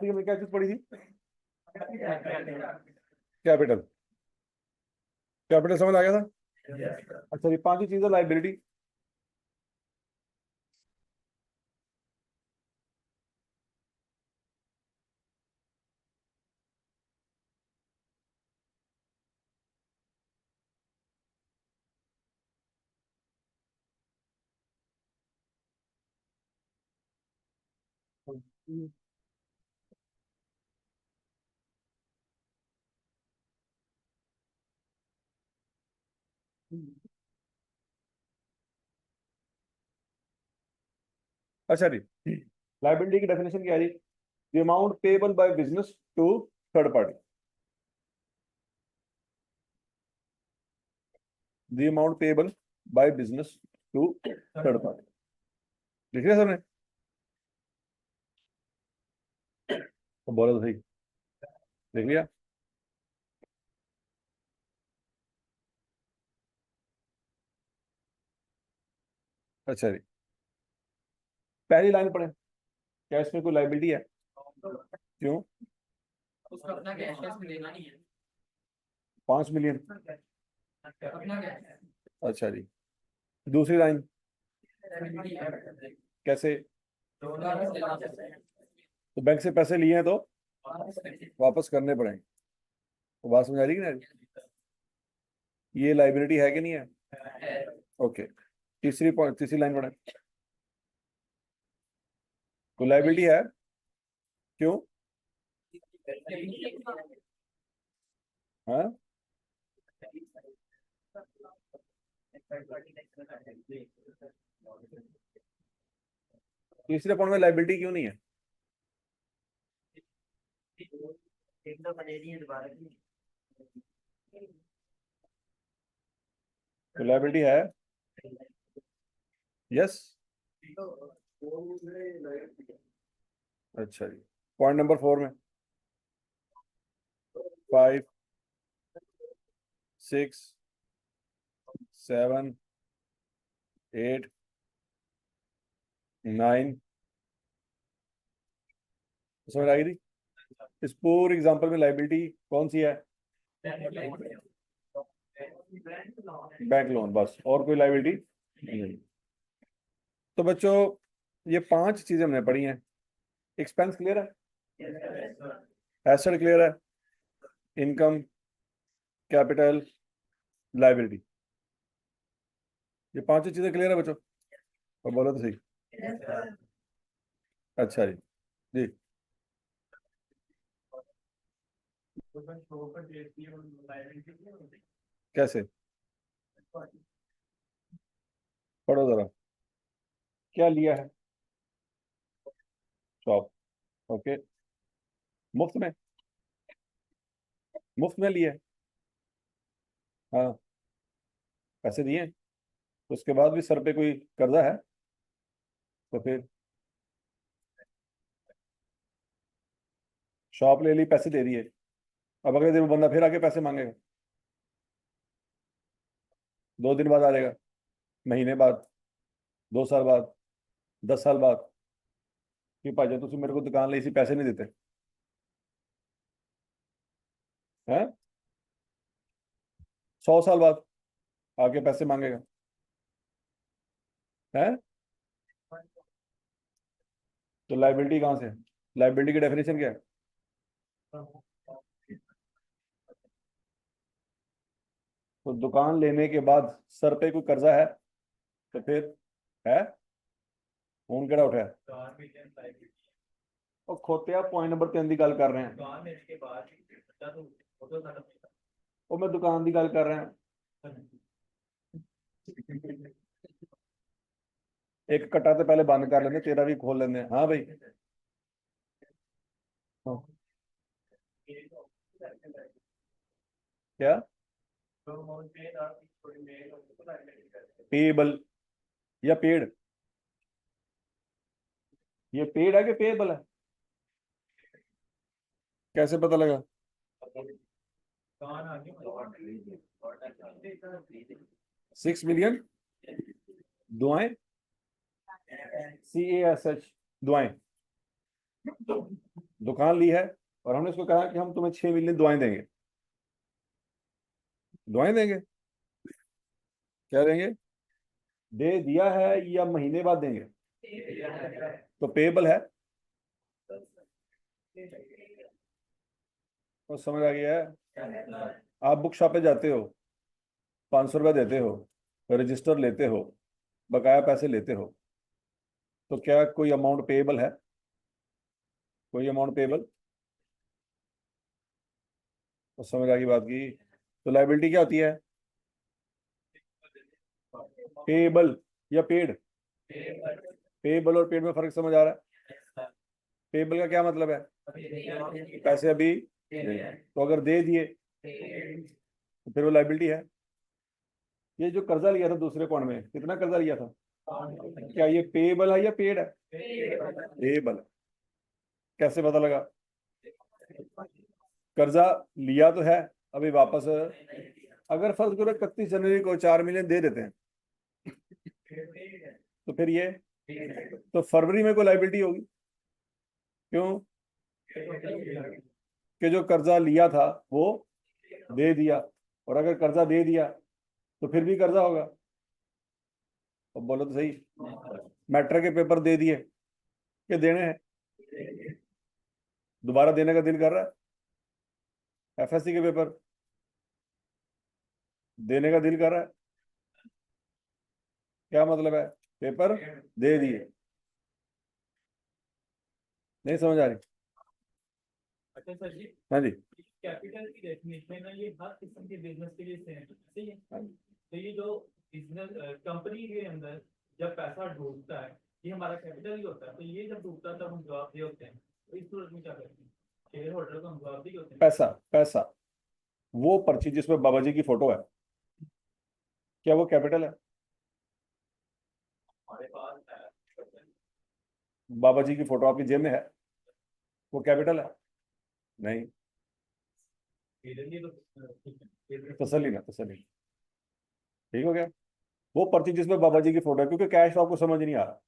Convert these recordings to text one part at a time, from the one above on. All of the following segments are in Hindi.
में क्या चीज पड़ी थी? कैपिटल। कैपिटल समझ आ गया था? अच्छा, ये पांच ही चीजें लाइबिलिटी। अच्छा जी, लाइबिलिटी की डेफिनेशन क्या है जी? The amount payable by business to third party. The amount payable by business to third party. लिख लिया सबने? तो बोलो तो सही। लिख लिया? अच्छा जी, पहली लाइन पढ़े। क्या इसमें कोई लाइबिलिटी है? क्यों? उसका अपना कैश है, इसमें लेना नहीं है। 5 मिलियन। अपना कैश है। अच्छा जी, दूसरी लाइन कैसे? तो वापस लेना चाहते हैं। तो बैंक से पैसे लिए हैं तो वापस करने पड़ेंगे। तो बात समझ आ रही है कि नहीं? ये लाइबिलिटी है कि नहीं है? ओके। तीसरी पॉइंट, तीसरी लाइन पढ़े। तो लाइबिलिटी है। क्यों? हाँ, तीसरे पॉइंट में लाइबिलिटी क्यों नहीं है? तो लाइबिलिटी है। यस। अच्छा जी, पॉइंट नंबर 4 में 5, 6, 7, 8, 9 समझ आ गई थी? इस पूरे एग्जांपल में लाइबिलिटी कौन सी है? बैंक लोन, बस, और कोई लाइबिलिटी नहीं। तो बच्चों, ये 5 चीजें हमने पढ़ी हैं। एक्सपेंस क्लियर है? एसेट क्लियर है? इनकम, कैपिटल, लाइबिलिटी, ये 5 चीजें क्लियर है बच्चों? और बोलो तो सही। अच्छा जी जी। कैसे? पढ़ो जरा। क्या लिया है? शॉप। ओके। मुफ्त में? मुफ्त में लिया है? हाँ, पैसे दिए हैं। उसके बाद भी सर पे कोई कर्जा है? तो फिर शॉप ले ली, पैसे दे दिए, अब अगले दिन वो बंदा फिर आके पैसे मांगेगा। 2 दिन बाद आ जाएगा, महीने बाद, 2 साल बाद, 10 साल बाद, कि भाई तुम मेरे को दुकान ले, इसी पैसे नहीं देते हैं? 100 साल बाद आके पैसे मांगेगा है? तो लाइबिलिटी कहाँ से है? लाइबिलिटी की डेफिनेशन क्या है? तो दुकान लेने के बाद सर पे कोई कर्जा है तो फिर है, फोन केड़ा उठाया? और खोते पॉइंट नंबर 3 की गल कर रहे हैं। वो मैं दुकान की गल कर रहा एक कट्टा तो पहले बंद कर लेंगे, तेरा भी खोल लेंगे। हाँ भाई। हाँ। क्या? पेबल या पेड? ये पेड है कि पेबल है? कैसे पता लगा? 6 मिलियन दुआएं, CASH, दुआएं। दुकान ली है और हमने उसको कहा कि हम तुम्हें 6 मिलियन दुआएं देंगे। दुआएं देंगे, क्या देंगे? दे दिया है या महीने बाद देंगे? तो पेएबल है। तो समझ आ गया है? आप बुक शॉप पे जाते हो, 500 रुपये देते हो, रजिस्टर लेते हो, बकाया पैसे लेते हो, तो क्या कोई अमाउंट पेएबल है? कोई अमाउंट पेएबल? तो समझ आ गई बात की। तो लाइबिलिटी क्या होती है? पेएबल या पेड? पेएबल और पेड में फर्क समझ आ रहा है? पेएबल का क्या मतलब है? पैसे अभी नहीं। तो अगर दे दिए तो फिर वो लाइबिलिटी है। ये जो कर्जा लिया था दूसरे अकाउंट में, कितना कर्जा लिया था? क्या ये पेएबल है या पेड है? पेएबल। कैसे पता लगा? कर्जा लिया तो है, अभी वापस, अगर फर्ज करो 31 जनवरी को 4 मिलियन दे देते हैं, तो फिर ये, तो फरवरी में कोई लाइबिलिटी होगी। क्यों? कि जो कर्जा लिया था वो दे दिया, और अगर कर्जा दे दिया तो फिर भी कर्जा होगा। अब बोलो तो सही। मैट्रिक के पेपर दे दिए कि देने हैं, दोबारा देने का दिल कर रहा है? एफएससी के पेपर देने का दिल कर रहा है? क्या मतलब है? पेपर दे दिए। नहीं समझ आ रही? अच्छा सर जी, हाँ जी। कैपिटल की डेफिनेशन है ना, ये हर किस्म के बिजनेस के लिए सेम है, सही है? हाँ जी। तो ये जो बिजनेस कंपनी के अंदर जब पैसा डूबता है, ये हमारा कैपिटल ही होता है, तो ये जब डूबता है तब हम जवाबदेह होते हैं। तो इस सूरत में क्या करते हैं? शेयर होल्डर को हम जवाबदेह होते हैं। पैसा, पैसा, वो पर्ची जिसमें बाबा जी की फोटो है, क्या वो कैपिटल है? हमारे पास बाबा जी की फोटो आपकी जेब में है, वो कैपिटल है? नहीं। तसल्ली ना, तसल्ली। ठीक हो गया? वो पर्ची जिसमें बाबा जी की फोटो है, क्योंकि कैश आपको समझ नहीं आ रहा,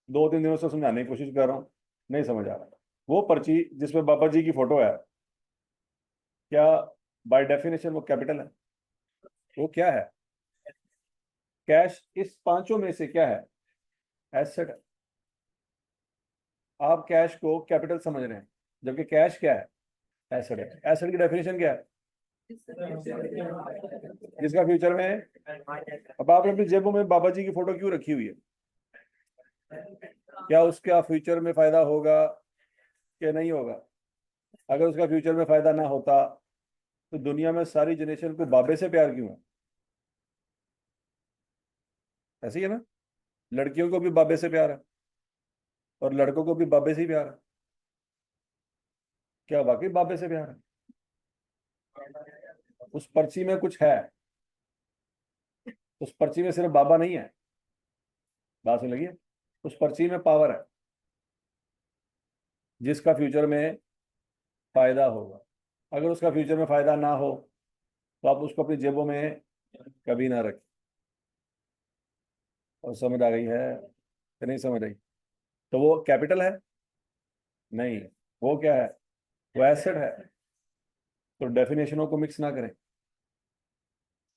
2-3 दिनों से समझाने की कोशिश कर रहा हूँ, नहीं समझ आ रहा। वो पर्ची जिसमें बाबा जी की फोटो है, क्या बाय डेफिनेशन वो कैपिटल है? वो क्या है? कैश इस पांचों में से क्या है? एसेट है। आप कैश को कैपिटल समझ रहे हैं, जबकि कैश क्या है? एसेट है। एसेट की डेफिनेशन क्या है? जिसका फ्यूचर में, अब आपने अपनी जेबों में बाबा जी की फोटो क्यों रखी हुई है? क्या उसका फ्यूचर में फायदा होगा कि नहीं होगा? अगर उसका फ्यूचर में फायदा ना होता तो दुनिया में सारी जनरेशन को बाबे से प्यार क्यों है? ऐसे ही है ना? लड़कियों को भी बाबे से प्यार है और लड़कों को भी बाबे से ही प्यार है। क्या वाकई बाबे से प्यार है? उस पर्ची में कुछ है, उस पर्ची में सिर्फ बाबा नहीं है। बात सुन लगी है? उस पर्ची में पावर है जिसका फ्यूचर में फायदा होगा। अगर उसका फ्यूचर में फायदा ना हो तो आप उसको अपनी जेबों में कभी ना रखें। और समझ आ गई है कि नहीं समझ आई? तो वो कैपिटल है? नहीं। वो क्या है? वो एसेट है। तो डेफिनेशनों को मिक्स ना करें।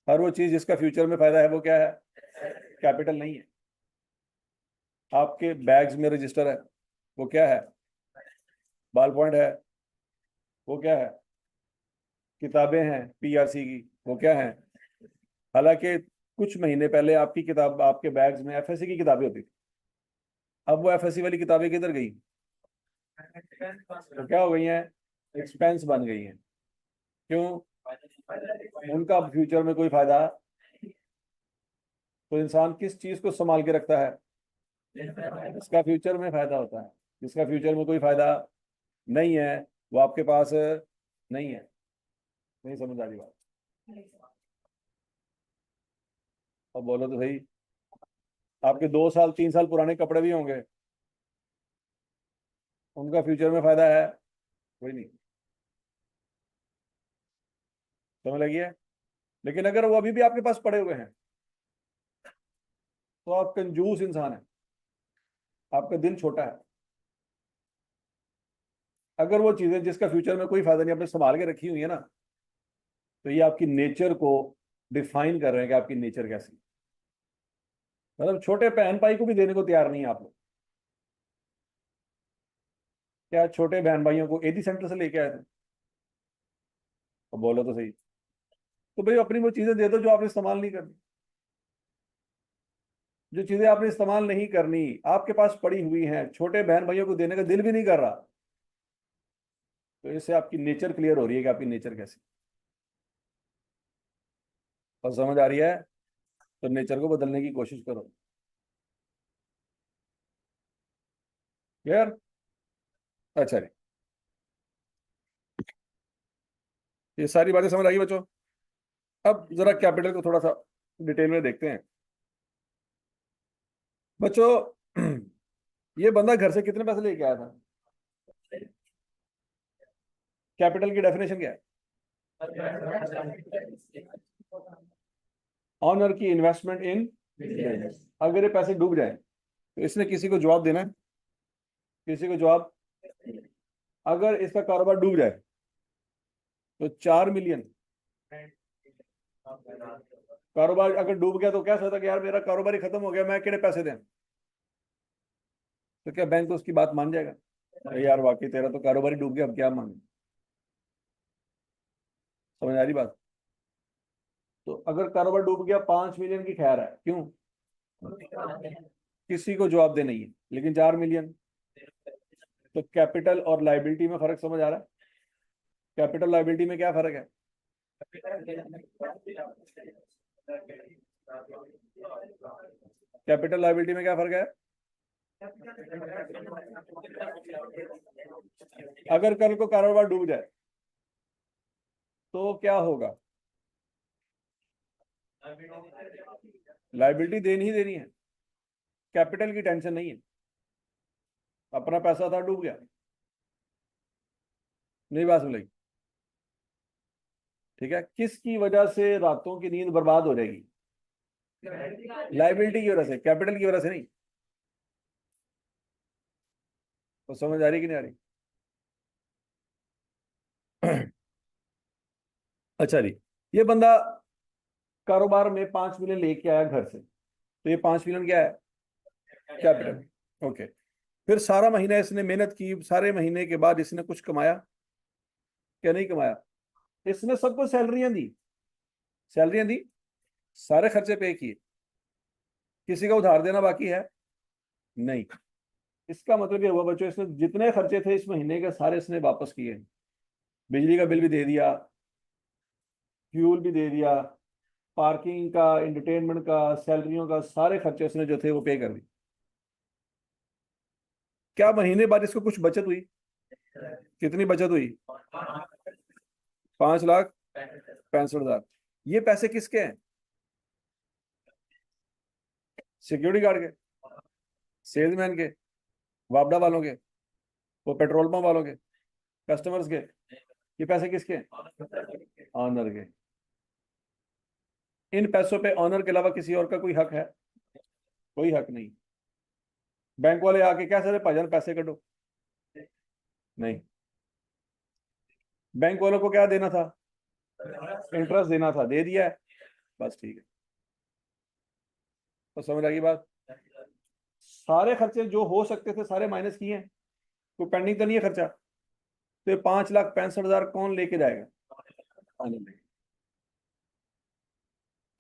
हर वो चीज जिसका फ्यूचर में फायदा है वो क्या है? कैपिटल नहीं है। आपके बैग्स में रजिस्टर है, वो क्या है? बॉल पॉइंट है, वो क्या है? किताबें हैं पीआरसी की, वो क्या है? हालांकि कुछ महीने पहले आपकी किताब, आपके बैग्स में एफएससी की किताबें होती थी, अब वो एफएससी वाली किताबें किधर गई? तो क्या हो गई हैं? एक्सपेंस बन गई हैं। क्यों? उनका फ्यूचर में कोई फायदा। तो इंसान किस चीज को संभाल के रखता है? इसका फ्यूचर में फायदा होता है। जिसका फ्यूचर में कोई फायदा नहीं है वो आपके पास नहीं है। नहीं समझ आ रही बात? अब बोलो तो सही। आपके 2 साल 3 साल पुराने कपड़े भी होंगे, उनका फ्यूचर में फायदा है? कोई नहीं। समझ लगी है? लेकिन अगर वो अभी भी आपके पास पड़े हुए हैं तो आप कंजूस इंसान है, आपका दिल छोटा है। अगर वो चीजें जिसका फ्यूचर में कोई फायदा नहीं आपने संभाल के रखी हुई है ना, तो ये आपकी नेचर को डिफाइन कर रहे हैं कि आपकी नेचर कैसी। मतलब छोटे बहन भाई को भी देने को तैयार नहीं है आप लोग। क्या छोटे बहन भाइयों को एडी सेंटर से लेके आए थे? तो बोलो तो सही। तो भाई अपनी वो चीजें दे दो जो आपने इस्तेमाल नहीं करनी। जो चीजें आपने इस्तेमाल नहीं करनी आपके पास पड़ी हुई हैं, छोटे बहन भाइयों को देने का दिल भी नहीं कर रहा, तो इससे आपकी नेचर क्लियर हो रही है कि आपकी नेचर कैसी। और समझ आ रही है? तो नेचर को बदलने की कोशिश करो। यार अच्छा जी, ये सारी बातें समझ आ गई बच्चों। अब जरा कैपिटल को थोड़ा सा डिटेल में देखते हैं बच्चों। ये बंदा घर से कितने पैसे लेके आया था? कैपिटल की डेफिनेशन क्या है? ऑनर की इन्वेस्टमेंट इन। अगर ये पैसे डूब जाए तो इसने किसी को जवाब देना है? किसी को जवाब? अगर इसका कारोबार डूब जाए तो 4 मिलियन कारोबार अगर डूब गया तो क्या सोचता कि यार मेरा कारोबार ही खत्म हो गया, मैं कितने पैसे दें? तो क्या बैंक तो उसकी बात मान जाएगा? अरे यार वाकई तेरा तो कारोबार ही डूब गया, अब क्या मांगे? समझ आ रही बात? तो अगर कारोबार डूब गया 5 मिलियन की खैर है, क्यों? किसी को जवाब दे नहीं है, लेकिन 4 मिलियन। तो कैपिटल और लाइबिलिटी में फर्क समझ आ रहा है? कैपिटल लाइबिलिटी में क्या फर्क है? कैपिटल लाइबिलिटी में क्या फर्क है? अगर कल को कारोबार डूब जाए तो क्या होगा? लाइबिलिटी देनी ही देनी है, कैपिटल की टेंशन नहीं है। अपना पैसा था डूब गया, नहीं बात मिलेगी। ठीक है, किसकी वजह से रातों की नींद बर्बाद हो जाएगी? लाइबिलिटी की वजह से, कैपिटल की वजह से नहीं। तो समझ आ रही कि नहीं आ रही? अच्छा जी, ये बंदा कारोबार में 5 मिलियन लेके आया घर से, तो ये 5 मिलियन क्या है? कैपिटल। ओके। फिर सारा महीना इसने मेहनत की, सारे महीने के बाद इसने कुछ कमाया? क्या नहीं कमाया? इसने सबको सैलरियां दी, सैलरियां दी, सारे खर्चे पे किए, किसी का उधार देना बाकी है? नहीं। इसका मतलब ये हुआ बच्चों, इसने जितने खर्चे थे इस महीने के सारे इसने वापस किए। बिजली का बिल भी दे दिया, फ्यूल भी दे दिया, पार्किंग का, एंटरटेनमेंट का, सैलरियों का, सारे खर्चे उसने जो थे वो पे कर दिए। क्या महीने बाद इसको कुछ बचत हुई? कितनी बचत हुई? 5,65,000। ये पैसे किसके हैं? सिक्योरिटी गार्ड के, सेल्समैन के, वापडा वालों के, वो पेट्रोल पंप वालों के, कस्टमर्स के। ये पैसे किसके हैं? ऑनर के। इन पैसों पे ऑनर के अलावा किसी और का कोई हक है? कोई हक नहीं। बैंक वाले आके क्या सर भाईजान पैसे कटो? नहीं। बैंक वालों को क्या देना था? इंटरेस्ट देना था, दे दिया है, बस ठीक है। तो समझ आ गई बात? सारे खर्चे जो हो सकते थे सारे माइनस किए हैं, कोई पेंडिंग तो नहीं है खर्चा। तो ये 5,65,000 कौन लेके जाएगा? आनंद।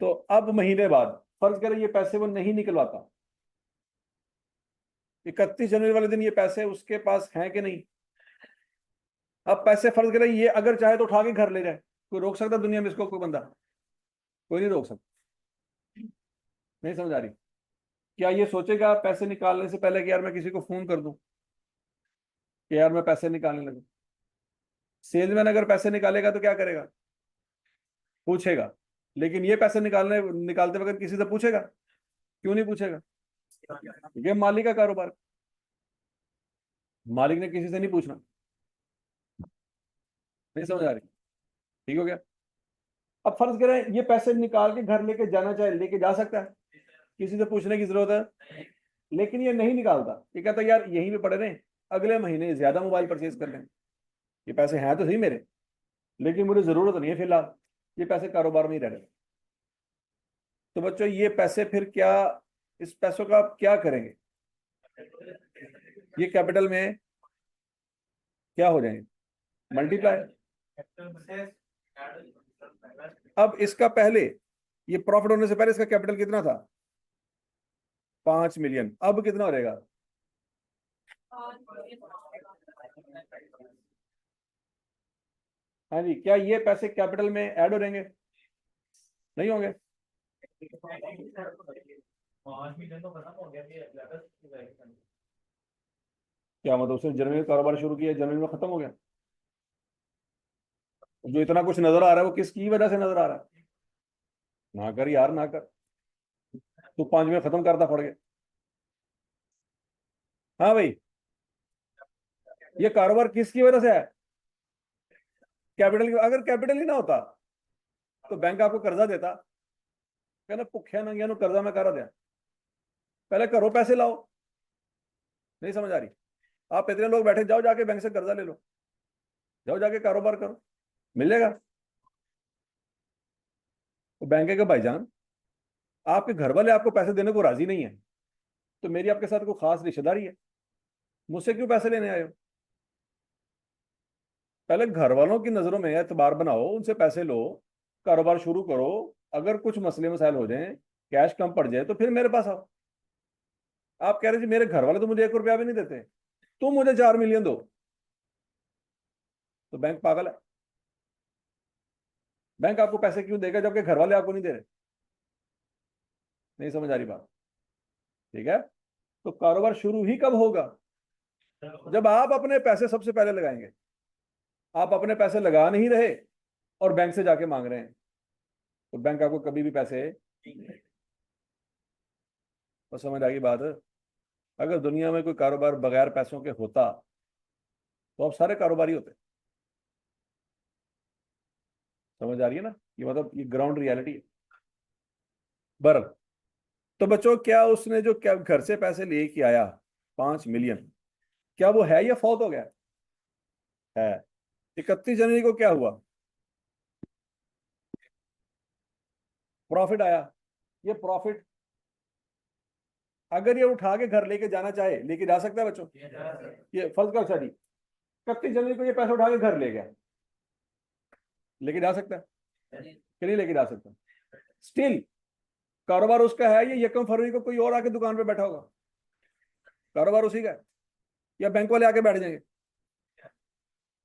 तो अब महीने बाद फर्ज करें ये पैसे वो नहीं निकलवाता, 31 जनवरी वाले दिन ये पैसे उसके पास हैं कि नहीं? अब पैसे फर्ज करें ये अगर चाहे तो उठा के घर ले जाए, कोई रोक सकता दुनिया में इसको? कोई बंदा? कोई नहीं रोक सकता। नहीं समझ आ रही? क्या ये सोचेगा पैसे निकालने से पहले कि यार मैं किसी को फोन कर दूं कि यार मैं पैसे निकालने लगा? सेल्समैन अगर पैसे निकालेगा तो क्या करेगा? पूछेगा। लेकिन ये पैसे निकालते वक्त किसी से पूछेगा? क्यों नहीं पूछेगा? ये मालिक का कारोबार, मालिक ने किसी से नहीं पूछना। नहीं समझ आ रही? ठीक हो गया? अब फर्ज करें ये पैसे निकाल के घर लेके जाना चाहे, लेके जा सकता है, किसी से पूछने की जरूरत है? लेकिन ये नहीं निकालता, ये कहता है यार यहीं पे पड़े रहे, अगले महीने ज्यादा मोबाइल परचेज कर लें, ये पैसे हैं तो सही मेरे, लेकिन मुझे जरूरत नहीं है फिलहाल, ये पैसे कारोबार में ही रह रहे। तो बच्चों ये पैसे फिर क्या, इस पैसों का आप क्या करेंगे? ये कैपिटल में क्या हो जाएंगे? मल्टीप्लाई। अब इसका पहले, ये प्रॉफिट होने से पहले इसका कैपिटल कितना था? 5 मिलियन। अब कितना हो जाएगा? हाँ जी, क्या ये पैसे कैपिटल में ऐड हो जाएंगे? नहीं होंगे। 5 मिलियन तो खत्म हो गया क्या मतलब उसने जनवरी में कारोबार शुरू किया, जनवरी में खत्म हो गया? जो इतना कुछ नजर आ रहा है वो किसकी वजह से नजर आ रहा है? ना कर यार, ना कर। तू 5 में खत्म करता पड़ गया। हाँ भाई, ये कारोबार किसकी वजह से है? कैपिटल की। अगर कैपिटल ही ना होता तो बैंक आपको कर्जा देता, कहना भुख्या नंगिया नु कर्जा मैं करा दिया, पहले करो पैसे लाओ। नहीं समझ आ रही? आप इतने लोग बैठे, जाओ जाके बैंक से कर्जा ले लो, जाओ जाके कारोबार करो, मिल जाएगा। तो बैंक के भाईजान, आपके घर वाले आपको पैसे देने को राजी नहीं है, तो मेरी आपके साथ कोई खास रिश्तेदारी है, मुझसे क्यों पैसे लेने आए हो? पहले घर वालों की नजरों में एतबार बनाओ, उनसे पैसे लो, कारोबार शुरू करो। अगर कुछ मसले मसाइल हो जाए, कैश कम पड़ जाए, तो फिर मेरे पास आओ। आप कह रहे जी मेरे घर वाले तो मुझे 1 रुपया भी नहीं देते, तुम मुझे 4 मिलियन दो, तो बैंक पागल है। बैंक आपको पैसे क्यों देगा जबकि घर वाले आपको नहीं दे रहे? नहीं समझ आ रही बात? ठीक है। तो कारोबार शुरू ही कब होगा? जब आप अपने पैसे सबसे पहले लगाएंगे। आप अपने पैसे लगा नहीं रहे और बैंक से जाके मांग रहे हैं, तो बैंक आपको कभी भी पैसे। तो समझ आ गई बात? अगर दुनिया में कोई कारोबार बगैर पैसों के होता तो अब सारे कारोबारी होते। समझ आ रही है ना? ये मतलब ये ग्राउंड रियलिटी है। बर, तो बच्चों क्या उसने जो क्या घर से पैसे लेके आया 5 मिलियन, क्या वो है या फौत हो गया? है। 31 जनवरी को क्या हुआ? प्रॉफिट आया। ये प्रॉफिट अगर ये उठा के घर लेके जाना चाहे, लेके जा सकता है बच्चों? ये फर्ज का अच्छा जी, 31 जनवरी को ये पैसे उठा के घर ले गया, लेके जा सकता है कि नहीं लेके जा सकता? स्टिल कारोबार उसका है, ये 1 फरवरी को कोई और आके दुकान पे बैठा होगा, कारोबार उसी का है, या बैंक वाले आके बैठ जाएंगे,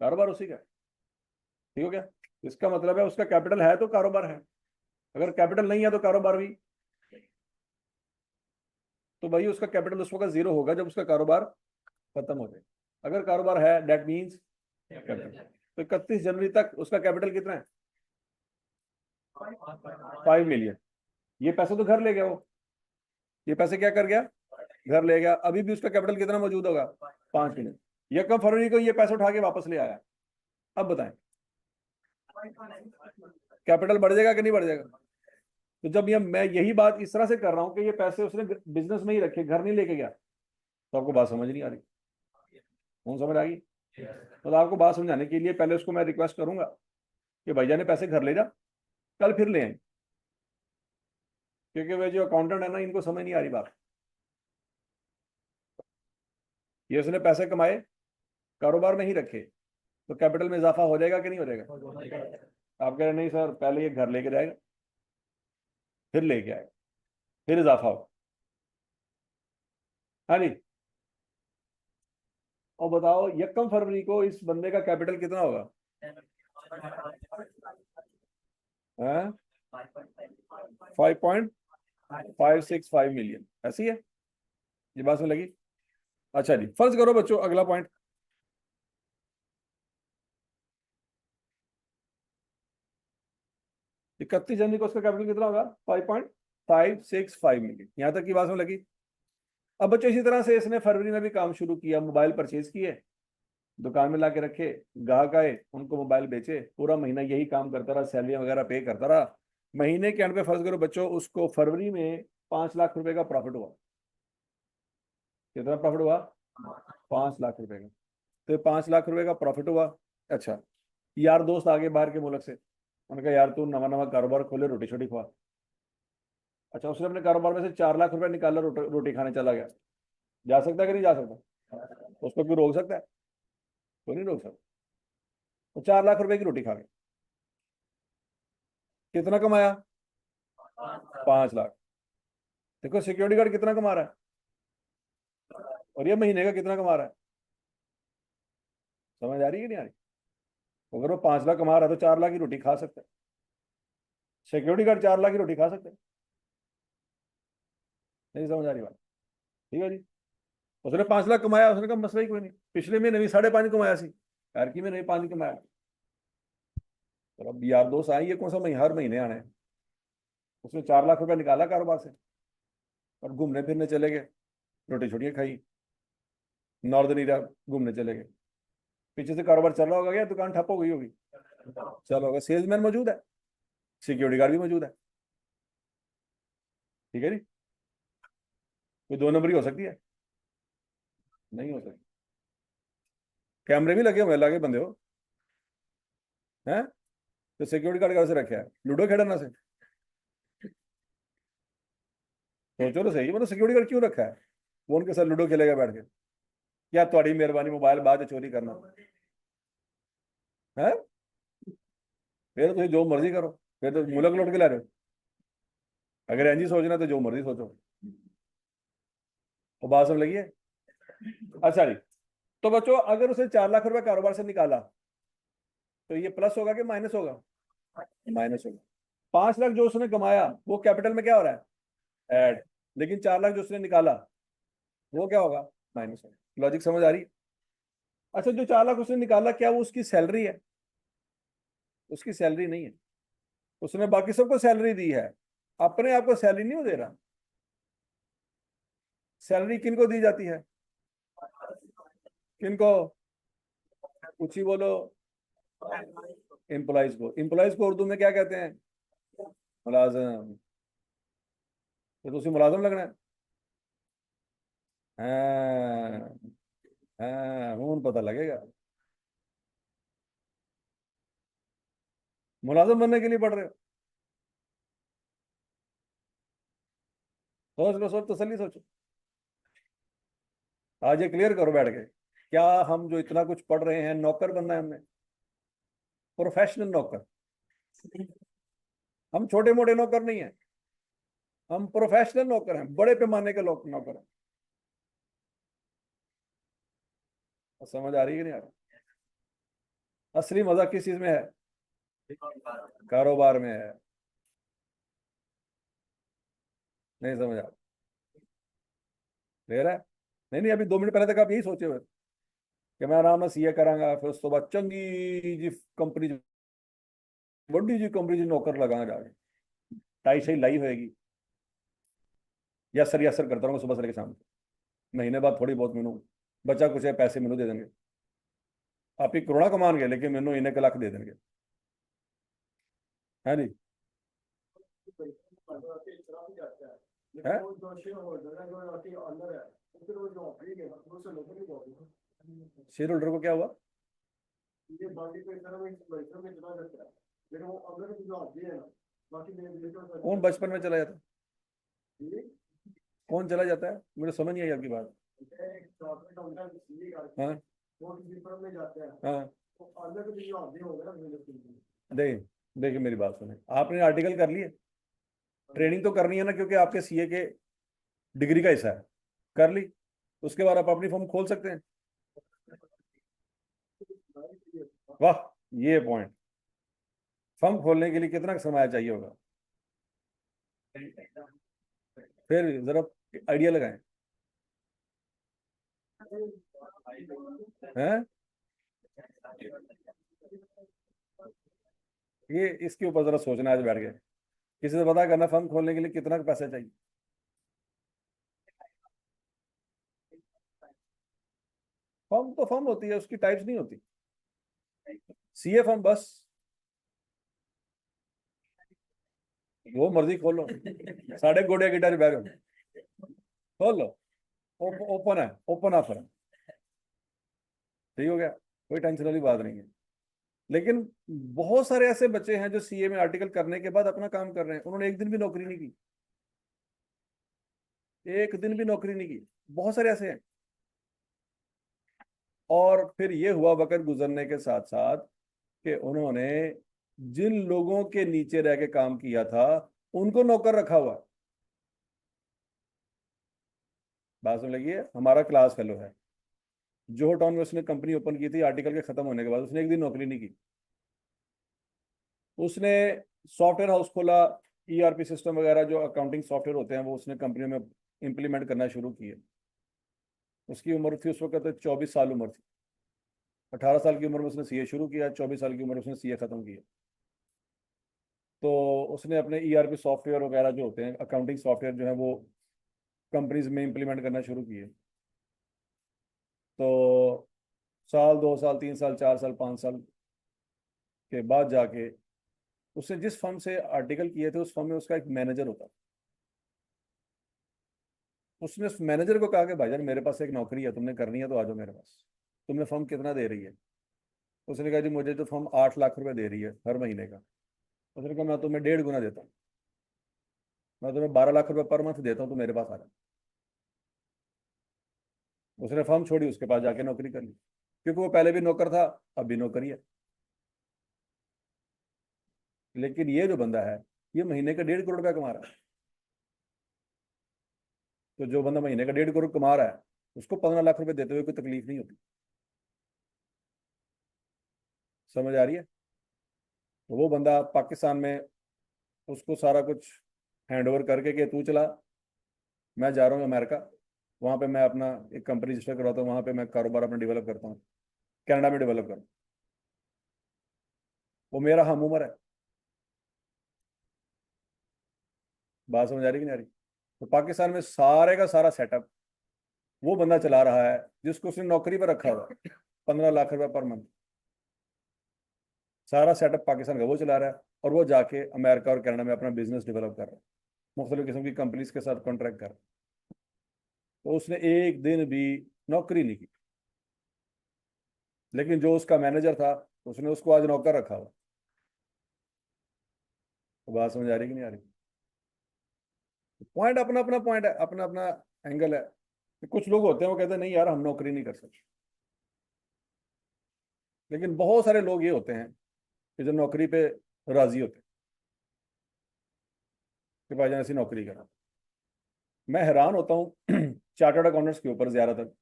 कारोबार उसी का है। ठीक हो गया? इसका मतलब है उसका कैपिटल है तो कारोबार है, अगर कैपिटल नहीं है तो कारोबार भी। तो भाई उसका कैपिटल उस वक्त 0 होगा जब उसका कारोबार खत्म हो जाए। अगर कारोबार है दैट मीन्स कैपिटल। तो 31 जनवरी तक उसका कैपिटल कितना है? 5 मिलियन। ये पैसे तो घर ले गया वो, ये पैसे क्या कर गया? घर ले गया। अभी भी उसका कैपिटल कितना मौजूद होगा? 5 मिलियन। 1 फरवरी को ये पैसे उठा के वापस ले आया, अब बताएं कैपिटल बढ़ जाएगा कि नहीं बढ़ जाएगा? तो जब ये मैं यही बात इस तरह से कर रहा हूं कि ये पैसे उसने बिजनेस में ही रखे, घर नहीं लेके गया, तो आपको बात समझ नहीं आ रही? कौन समझ आ गई? तो आपको बात समझाने के लिए पहले उसको मैं रिक्वेस्ट करूंगा कि भैया ने पैसे घर ले जा, कल फिर ले आए, क्योंकि वे जो अकाउंटेंट है ना, इनको समझ नहीं आ रही बात। ये उसने पैसे कमाए, कारोबार में ही रखे, तो कैपिटल में इजाफा हो जाएगा कि नहीं हो जाएगा? आप कह रहे नहीं सर, पहले ये घर लेके जाएगा, फिर लेके आएगा, फिर इजाफा हो। हाँ जी। और बताओ 1 फरवरी को इस बंदे का कैपिटल कितना होगा? 5.565 मिलियन, ऐसी है? ये बात में लगी? अच्छा जी, फर्ज करो बच्चों अगला पॉइंट, 31 जनवरी को उसका कैपिटल कितना होगा? 5.565 मिलियन। यहां तक की बात में लगी? अब बच्चों इसी तरह से इसने फरवरी में भी काम शुरू किया, मोबाइल परचेज किए, दुकान में ला के रखे, ग्राहक आए, उनको मोबाइल बेचे, पूरा महीना यही काम करता रहा, सैलरियां वगैरह पे करता रहा। महीने के एंड पे फर्ज करो बच्चों उसको फरवरी में 5 लाख रुपए का प्रॉफिट हुआ। कितना प्रॉफिट हुआ? 5 लाख रुपए का। तो 5 लाख रुपए का प्रॉफिट हुआ, अच्छा, यार दोस्त आगे बाहर के मुल्क से, उन्होंने कहा यार तू नवा नवा कारोबार खोले, रोटी छोटी खवा। अच्छा, उसने अपने कारोबार में से 4 लाख रुपए निकाला, रोटी खाने चला गया, जा सकता है कि नहीं जा सकता? उसको कोई रोक सकता है? कोई नहीं रोक सकता। तो 4 लाख रुपए की रोटी खा गया, कितना कमाया? 5 लाख। देखो सिक्योरिटी गार्ड कितना कमा रहा है, और ये महीने का कितना कमा रहा है। समझ आ रही है कि नहीं आ रही? अगर वो 5 लाख कमा रहा है तो 4 लाख की रोटी खा सकता है, सिक्योरिटी गार्ड 4 लाख की रोटी खा सकता है। नहीं समझ आ रही बात? ठीक है जी। उसने 5 लाख कमाया, उसने कहा मसला ही कोई नहीं, पिछले महीने भी 5.5 कमाया सी, यार की मैंने 5 कमाया। तो अब यार दोस्त आए, ये कौन सा महीने, हर महीने आने हैं। उसने 4 लाख रुपए निकाला कारोबार से, और घूमने फिरने चले गए, रोटी छोटियाँ खाई, नॉर्दर्न एरिया घूमने चले गए। पीछे से कारोबार चल रहा होगा, क्या दुकान ठप हो गई होगी? चल होगा, सेल्समैन मौजूद है, सिक्योरिटी गार्ड भी मौजूद है। ठीक है जी। कोई 2 नंबरी हो सकती है? नहीं हो सकती। कैमरे भी लगे हुए हैं, लगे बंदे हो हैं, तो सिक्योरिटी गार्ड कैसे रखे है, लूडो खेलना से? सोचो तो सही, मतलब सिक्योरिटी गार्ड क्यों रखा है? वो उनके साथ लूडो खेलेगा बैठ के? क्या तुम्हारी मेहरबानी, मोबाइल बाद में चोरी करना है? फिर तो जो मर्जी करो, फिर तो मुलक लौट के ला रहे हो। अगर एनजी सोचना तो जो मर्जी सोचो। वो बात समझ लगी है? अच्छा जी। तो बच्चों, अगर उसने 4 लाख रुपए कारोबार से निकाला, तो ये प्लस होगा कि माइनस होगा? माइनस होगा। 5 लाख जो उसने कमाया वो कैपिटल में क्या हो रहा है, ऐड। लेकिन 4 लाख जो उसने निकाला वो क्या होगा, माइनस होगा। लॉजिक समझ आ रही है? अच्छा, जो 4 लाख उसने निकाला, क्या वो उसकी सैलरी है? उसकी सैलरी नहीं है। उसने बाकी सबको सैलरी दी है, अपने आप को सैलरी नहीं दे रहा। सैलरी किनको दी जाती है? किनको? ऊंची बोलो। एम्प्लॉइज को। एम्प्लॉइज को उर्दू में क्या कहते हैं? मुलाजम। तो उसी मुलाजम लगना है। हाँ, हाँ, हूं पता लगेगा। मुलाजम बनने के लिए पढ़ रहे हो? सोच लो, सोच, तसल्ली सोचो। आज ये क्लियर करो बैठ के, क्या हम जो इतना कुछ पढ़ रहे हैं, नौकर बनना है हमने? प्रोफेशनल नौकर। हम छोटे मोटे नौकर नहीं है, हम प्रोफेशनल नौकर हैं, बड़े पैमाने के लोग नौकर हैं। समझ आ रही है कि नहीं आ रही? असली मजा किस चीज में है? कारोबार में है। नहीं समझ आ रहा है? नहीं नहीं, अभी 2 मिनट पहले तक आप यही सोचे हुए कि मैं आराम से सीए करांगा, फिर उस तो बाद चंगी जी कंपनी, बड़ी जी कंपनी जी नौकर लगाना जाके, टाई शाई लाई होएगी, यस सर करता रहूंगा सुबह से लेकर शाम तक। महीने बाद थोड़ी बहुत मैनू बचा कुछ है, पैसे मैनू दे देंगे। आप ही करोड़ा कमाएंगे, लेकिन मैनू इन्ने के लाख दे देंगे। है जी? है? शेयर होल्डर को क्या हुआ? कौन बचपन में चला जाता है? कौन चला जाता है, मुझे समझ नहीं आई आपकी बात। हाँ, हाँ। देख, देखिए मेरी बात सुने, आपने आर्टिकल कर लिए, ट्रेनिंग तो करनी है ना, क्योंकि आपके सीए के डिग्री का हिस्सा है, कर ली, उसके बाद आप अपनी फर्म खोल सकते हैं। वाह, ये पॉइंट। फर्म खोलने के लिए कितना समय चाहिए होगा? फिर जरा आइडिया लगाएं। हैं? ये इसके ऊपर जरा सोचना है आज बैठ के, किसी से पता करना फर्म खोलने के लिए कितना पैसा चाहिए। फर्म तो फर्म होती है, उसकी टाइप्स नहीं होती। सीए फर्म बस, वो मर्जी खोलो, साढ़े गोड़े गिटार बैग खोल लो, ओपन है, ओपन ऑफर है। ठीक हो गया, कोई टेंशन वाली बात नहीं है। लेकिन बहुत सारे ऐसे बच्चे हैं जो सीए में आर्टिकल करने के बाद अपना काम कर रहे हैं, उन्होंने एक दिन भी नौकरी नहीं की, एक दिन भी नौकरी नहीं की, बहुत सारे ऐसे हैं। और फिर ये हुआ वक्त गुजरने के साथ साथ कि उन्होंने जिन लोगों के नीचे रह के काम किया था उनको नौकर रखा हुआ। बात समझ लगी है? हमारा क्लास फेलो है, जोहो टाउन में उसने कंपनी ओपन की थी, आर्टिकल के खत्म होने के बाद उसने एक दिन नौकरी नहीं की। उसने सॉफ्टवेयर हाउस खोला, ईआरपी सिस्टम वगैरह जो अकाउंटिंग सॉफ्टवेयर होते हैं वो उसने कंपनी में इंप्लीमेंट करना शुरू किए। उसकी उम्र थी उस वक्त 24 साल उम्र थी। 18 साल की उम्र में उसने सीए शुरू किया, 24 साल की उम्र में उसने सीए खत्म किया। तो उसने अपने ईआरपी सॉफ्टवेयर वगैरह जो होते हैं अकाउंटिंग सॉफ्टवेयर जो है वो कंपनीज में इंप्लीमेंट करना शुरू किए। तो साल, 2 साल, 3 साल, 4 साल, 5 साल के बाद जाके उसने जिस फर्म से आर्टिकल किए थे उस फर्म में उसका एक मैनेजर होता। उसने उस मैनेजर को कहा कि भाईजान मेरे पास एक नौकरी है, तुमने करनी है तो आ जाओ मेरे पास। तुमने फर्म कितना दे रही है? उसने कहा जी मुझे तो फर्म 8 लाख रुपए दे रही है हर महीने का। उसने कहा मैं तुम्हें 1.5 गुना देता हूँ, मैं तुम्हें 12 लाख रुपए पर मंथ देता हूँ, तो मेरे पास आ रहा। उसने फर्म छोड़ी, उसके पास जाके नौकरी कर ली, क्योंकि वो पहले भी नौकर था, अब भी नौकरी है। लेकिन ये जो बंदा है ये महीने का 1.5 करोड़ रुपया कमा रहा है। तो जो बंदा महीने का 1.5 करोड़ कमा रहा है उसको 15 लाख रुपए देते हुए कोई तकलीफ नहीं होती। समझ आ रही है? तो वो बंदा पाकिस्तान में उसको सारा कुछ हैंड ओवर करके कि तू चला, मैं जा रहा हूँ अमेरिका, वहां पे मैं अपना एक कंपनी रजिस्टर करवाता हूँ, वहां पे मैं कारोबार अपना डेवलप करता हूँ, कनाडा में डेवलप करूँ। वो मेरा हम उम्र है। बात समझ आ रही कि नहीं आ रही? तो पाकिस्तान में सारे का सारा सेटअप वो बंदा चला रहा है जिसको उसने नौकरी पर रखा हुआ, 15 लाख रुपए पर मंथ। सारा सेटअप पाकिस्तान का वो चला रहा है, और वो जाके अमेरिका और कनाडा में अपना बिजनेस डेवलप कर रहा है, मुख्तलिफ किस्म की कंपनीज के साथ कॉन्ट्रैक्ट कर रहा है। तो उसने एक दिन भी नौकरी नहीं की। लेकिन जो उसका मैनेजर था उसने उसको आज नौकर रखा हुआ। तो बात समझ आ रही कि नहीं आ रही? पॉइंट अपना अपना पॉइंट है, अपना अपना एंगल है। कि कुछ लोग होते हैं वो कहते हैं नहीं यार हम नौकरी नहीं कर सकते। लेकिन बहुत सारे लोग ये होते हैं कि जो नौकरी पे राजी होते हैं कि भाईजान ऐसी नौकरी करा। मैं हैरान होता हूँ चार्टर्ड अकाउंटेंट्स के ऊपर ज्यादातर।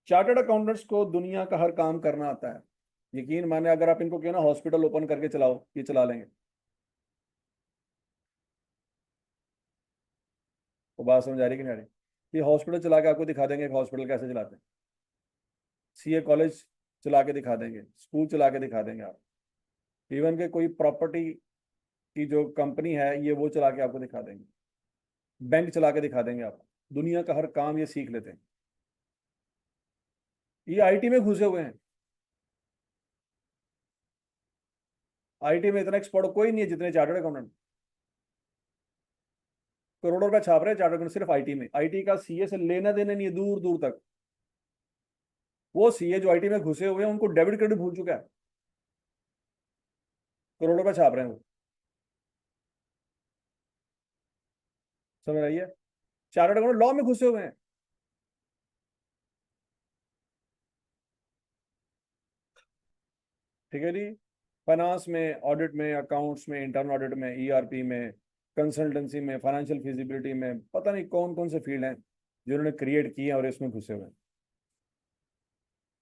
चार्टर्ड अकाउंटेंट्स को दुनिया का हर काम करना आता है। यकीन माने अगर आप इनको कहना हॉस्पिटल ओपन करके चलाओ, ये चला लेंगे। तो बात समझ आ रही कि नहीं आ रही? ये हॉस्पिटल चला के आपको दिखा देंगे कि हॉस्पिटल कैसे चलाते हैं। सीए कॉलेज चला के दिखा देंगे, स्कूल चला के दिखा देंगे आप। इवन के कोई प्रॉपर्टी की जो कंपनी है ये वो चला के आपको दिखा देंगे, बैंक चला के दिखा देंगे आप। दुनिया का हर काम ये सीख लेते हैं। ये आईटी में घुसे हुए हैं। आईटी में इतना एक्सपर्ट कोई नहीं है जितने चार्टर्ड अकाउंटेंट। करोड़ों रुपए छाप रहे हैं चार्टर्ड अकाउंटेंट सिर्फ आईटी में। आईटी का सीए से लेना देना नहीं है दूर दूर तक। वो सीए जो आईटी में घुसे हुए हैं उनको डेबिट क्रेडिट भूल चुका है, करोड़ों रुपए छाप रहे हैं वो। समझ रही है? चार्टर्ड अकाउंटेंट लॉ में घुसे हुए हैं। ठीक है जी। फाइनेंस में, ऑडिट में, अकाउंट्स में, इंटरनल ऑडिट में, ईआरपी में, कंसल्टेंसी में, फाइनेंशियल फिजिबिलिटी में, पता नहीं कौन कौन से फील्ड हैं जिन्होंने क्रिएट किए हैं और इसमें घुसे हुए हैं।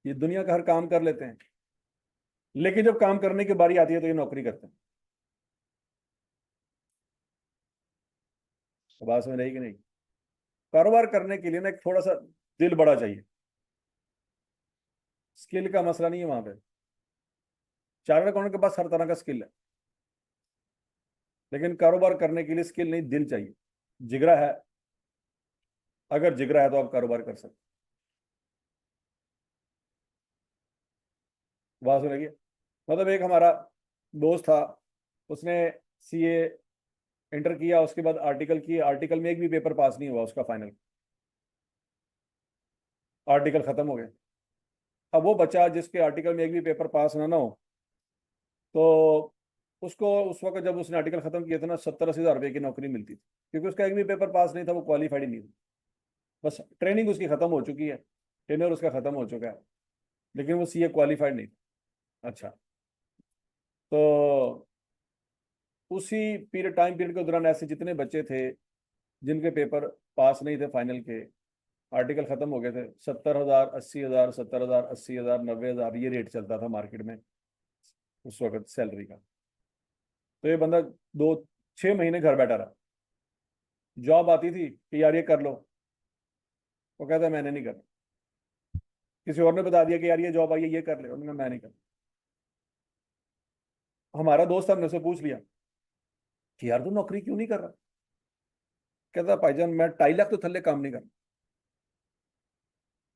ये दुनिया का हर काम कर लेते हैं, लेकिन जब काम करने की बारी आती है तो ये नौकरी करते हैं। तो बात समझ रही कि नहीं? कारोबार करने के लिए ना एक थोड़ा सा दिल बड़ा चाहिए। स्किल का मसला नहीं है वहां पे। चार्टर्ड अकाउंटेंट के पास हर तरह का स्किल है, लेकिन कारोबार करने के लिए स्किल नहीं, दिल चाहिए, जिगरा है। अगर जिगरा है तो आप कारोबार कर सकते। बात सुनेगी? मतलब एक हमारा दोस्त था, उसने सीए इंटर किया, उसके बाद आर्टिकल किया, आर्टिकल में एक भी पेपर पास नहीं हुआ उसका फाइनल। आर्टिकल खत्म हो गए। अब वो बच्चा जिसके आर्टिकल में एक भी पेपर पास ना ना हो, तो उसको उस वक्त जब उसने आर्टिकल खत्म किया था ना, 70-80 हज़ार रुपये की नौकरी मिलती थी, क्योंकि उसका एक भी पेपर पास नहीं था, वो क्वालिफाइड ही नहीं था। बस ट्रेनिंग उसकी खत्म हो चुकी है, टेन्योर उसका खत्म हो चुका है, लेकिन वो सीए क्वालिफाइड नहीं था। अच्छा, तो उसी टाइम पीरियड के दौरान ऐसे जितने बच्चे थे जिनके पेपर पास नहीं थे फाइनल के, आर्टिकल खत्म हो गए थे, 70,000, 80,000, 70,000, 80,000, 90,000, ये रेट चलता था मार्केट में उस वक्त सैलरी का। तो ये बंदा 2-6 महीने घर बैठा रहा। जॉब आती थी कि यार ये कर लो, वो कहता है मैंने नहीं करना। किसी और ने बता दिया कि यार ये जॉब आई है, ये कर ले, उन्होंने मैं नहीं करना। हमारा दोस्त, हमने से पूछ लिया कि यार तू नौकरी क्यों नहीं कर रहा? कहता भाईजान मैं 2.5 लाख तो थल्ले काम नहीं करना।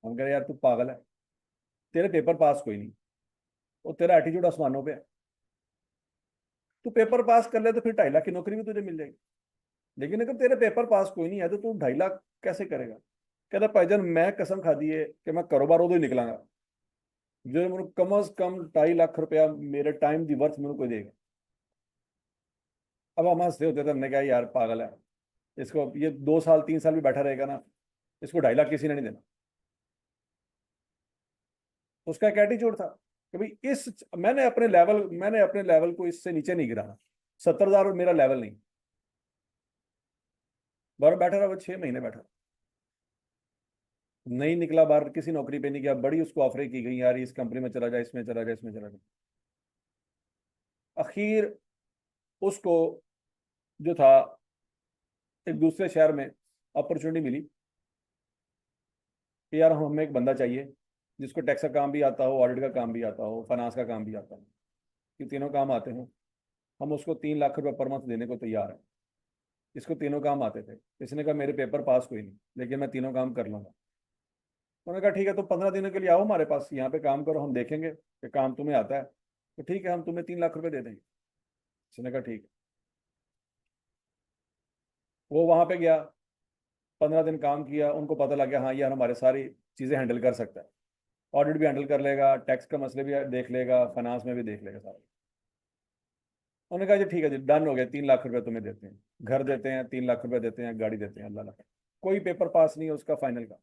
हम कह रहे यार तू पागल है, तेरे पेपर पास कोई नहीं, और तेरा एटीट्यूड आसमानों पे है। तू पेपर पास कर ले तो फिर 2.5 लाख की नौकरी भी तुझे मिल जाएगी, लेकिन अगर तेरे पेपर पास कोई नहीं है तो तू 2.5 लाख कैसे करेगा? कहता भाईजान मैं कसम खा दी है कि मैं कारोबार उदो ही निकलांगा जो मेरे कम अज कम 2.5 लाख रुपया मेरे टाइम दी वर्थ मेरे को देगा। अब हम हंसते होते थे, हमने कहा यार पागल है, इसको ये 2 साल 3 साल भी बैठा रहेगा ना, इसको 2.5 लाख किसी ने नहीं देना। उसका एक एटीट्यूड था कि भाई मैंने अपने लेवल को इससे नीचे नहीं गिराना। 70,000 मेरा लेवल नहीं। बाहर बैठा रहा, वो 6 महीने बैठा, नहीं निकला बाहर, किसी नौकरी पे नहीं गया। बड़ी उसको ऑफरें की गई, यार इस कंपनी में चला जाए, इसमें चला जाए, इसमें चला जाए। आखिर उसको जो था एक दूसरे शहर में अपॉर्चुनिटी मिली कि यार हमें एक बंदा चाहिए जिसको टैक्स का काम भी आता हो, ऑडिट का काम भी आता हो, फाइनेंस का काम भी आता हो। ये तीनों काम आते हैं। हम उसको 3 लाख रुपए पर मंथ देने को तैयार है। इसको तीनों काम आते थे। इसने कहा मेरे पेपर पास कोई नहीं, लेकिन मैं तीनों काम कर लूंगा। उन्होंने कहा ठीक है, तो 15 दिनों के लिए आओ हमारे पास, यहाँ पे काम करो, हम देखेंगे कि काम तुम्हें आता है तो ठीक है, हम तुम्हें 3 लाख रुपए दे देंगे। उसने कहा ठीक है। वो वहां पे गया, 15 दिन काम किया, उनको पता लग गया हाँ यार हमारे सारी चीजें हैंडल कर सकता है, ऑडिट भी हैंडल कर लेगा, टैक्स का मसले भी देख लेगा, फाइनेंस में भी देख लेगा सारा। उन्होंने कहा जी ठीक है जी, डन हो गया, 3 लाख रुपए तुम्हें देते हैं, घर देते हैं, 3 लाख रुपए देते हैं, गाड़ी देते हैं, अल्लाह। कोई पेपर पास नहीं है उसका फाइनल का।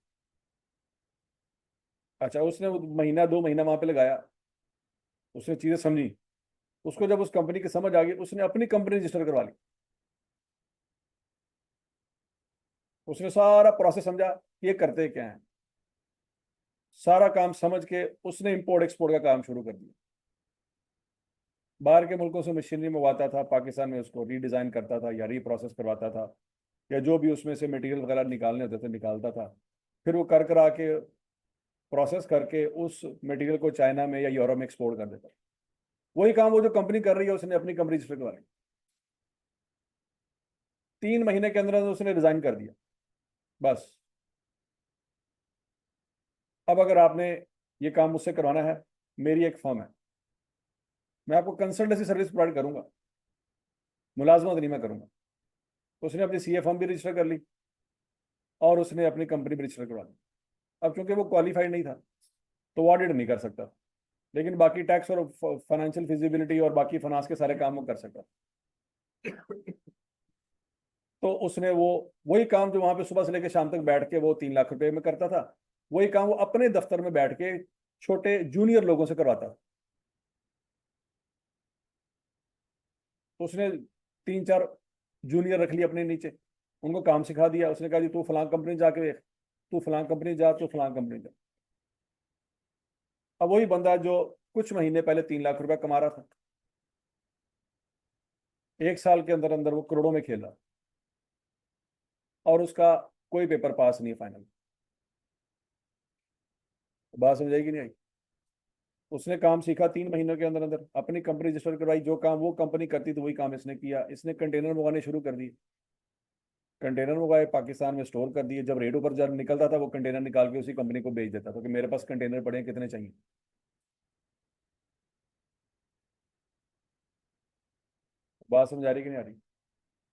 अच्छा, उसने वो महीना 2 महीना वहां पे लगाया, उसने चीजें समझी। उसको जब उस कंपनी की समझ आ गई, उसने अपनी कंपनी रजिस्टर करवा ली। उसने सारा प्रोसेस समझा कि ये करते क्या है, सारा काम समझ के उसने इंपोर्ट एक्सपोर्ट का काम शुरू कर दिया। बाहर के मुल्कों से मशीनरी मंगवाता था, पाकिस्तान में उसको रीडिज़ाइन करता था या रीप्रोसेस करवाता था, या जो भी उसमें से मटेरियल वगैरह निकालने होते थे निकालता था। फिर वो कर करा के प्रोसेस करके उस मटेरियल को चाइना में या यूरोप में एक्सपोर्ट कर देता। वही काम वो जो कंपनी कर रही है, उसने अपनी कंपनी रजिस्टर करवा ली। 3 महीने के अंदर उसने रिजाइन कर दिया बस। अब अगर आपने ये काम मुझसे करवाना है, मेरी एक फर्म है, मैं आपको कंसल्टेंसी सर्विस प्रोवाइड करूंगा, मुलाजमत नहीं मैं करूंगा। उसने अपनी सीए फर्म भी रजिस्टर कर ली और उसने अपनी कंपनी भी रजिस्टर करवा ली। अब क्योंकि वो क्वालिफाइड नहीं था तो वो ऑडिट नहीं कर सकता, लेकिन बाकी टैक्स और फाइनेंशियल फिजिबिलिटी और बाकी फाइनेंस के सारे काम वो कर सकता। तो उसने वो वही काम जो वहां पे सुबह से लेकर शाम तक बैठ के वो 3 लाख रुपए में करता था, वही काम वो अपने दफ्तर में बैठ के छोटे जूनियर लोगों से करवाता। तो उसने 3-4 जूनियर रख लिए अपने नीचे, उनको काम सिखा दिया। उसने कहा जी तू फलां कंपनी जाके देख, तू फलां कंपनी जा, तू फलां कंपनी जा। अब वही बंदा जो कुछ महीने पहले 3 लाख रुपए कमा रहा था, 1 साल के अंदर अंदर वो करोड़ों में खेल रहा, और उसका कोई पेपर पास नहीं है फाइनल। बात समझाई कि नहीं आई? उसने काम सीखा 3 महीनों के अंदर अंदर, अपनी कंपनी रजिस्टर करवाई, जो काम वो कंपनी करती थी वही काम इसने किया। इसने कंटेनर मंगाने शुरू कर दिए, कंटेनर मंगाए, पाकिस्तान में स्टोर कर दिए। जब रेट ऊपर जब निकलता था वो कंटेनर निकाल के उसी कंपनी को बेच देता था कि मेरे पास कंटेनर पड़े हैं, कितने चाहिए। बात समझ आ रही कि नहीं आ रही?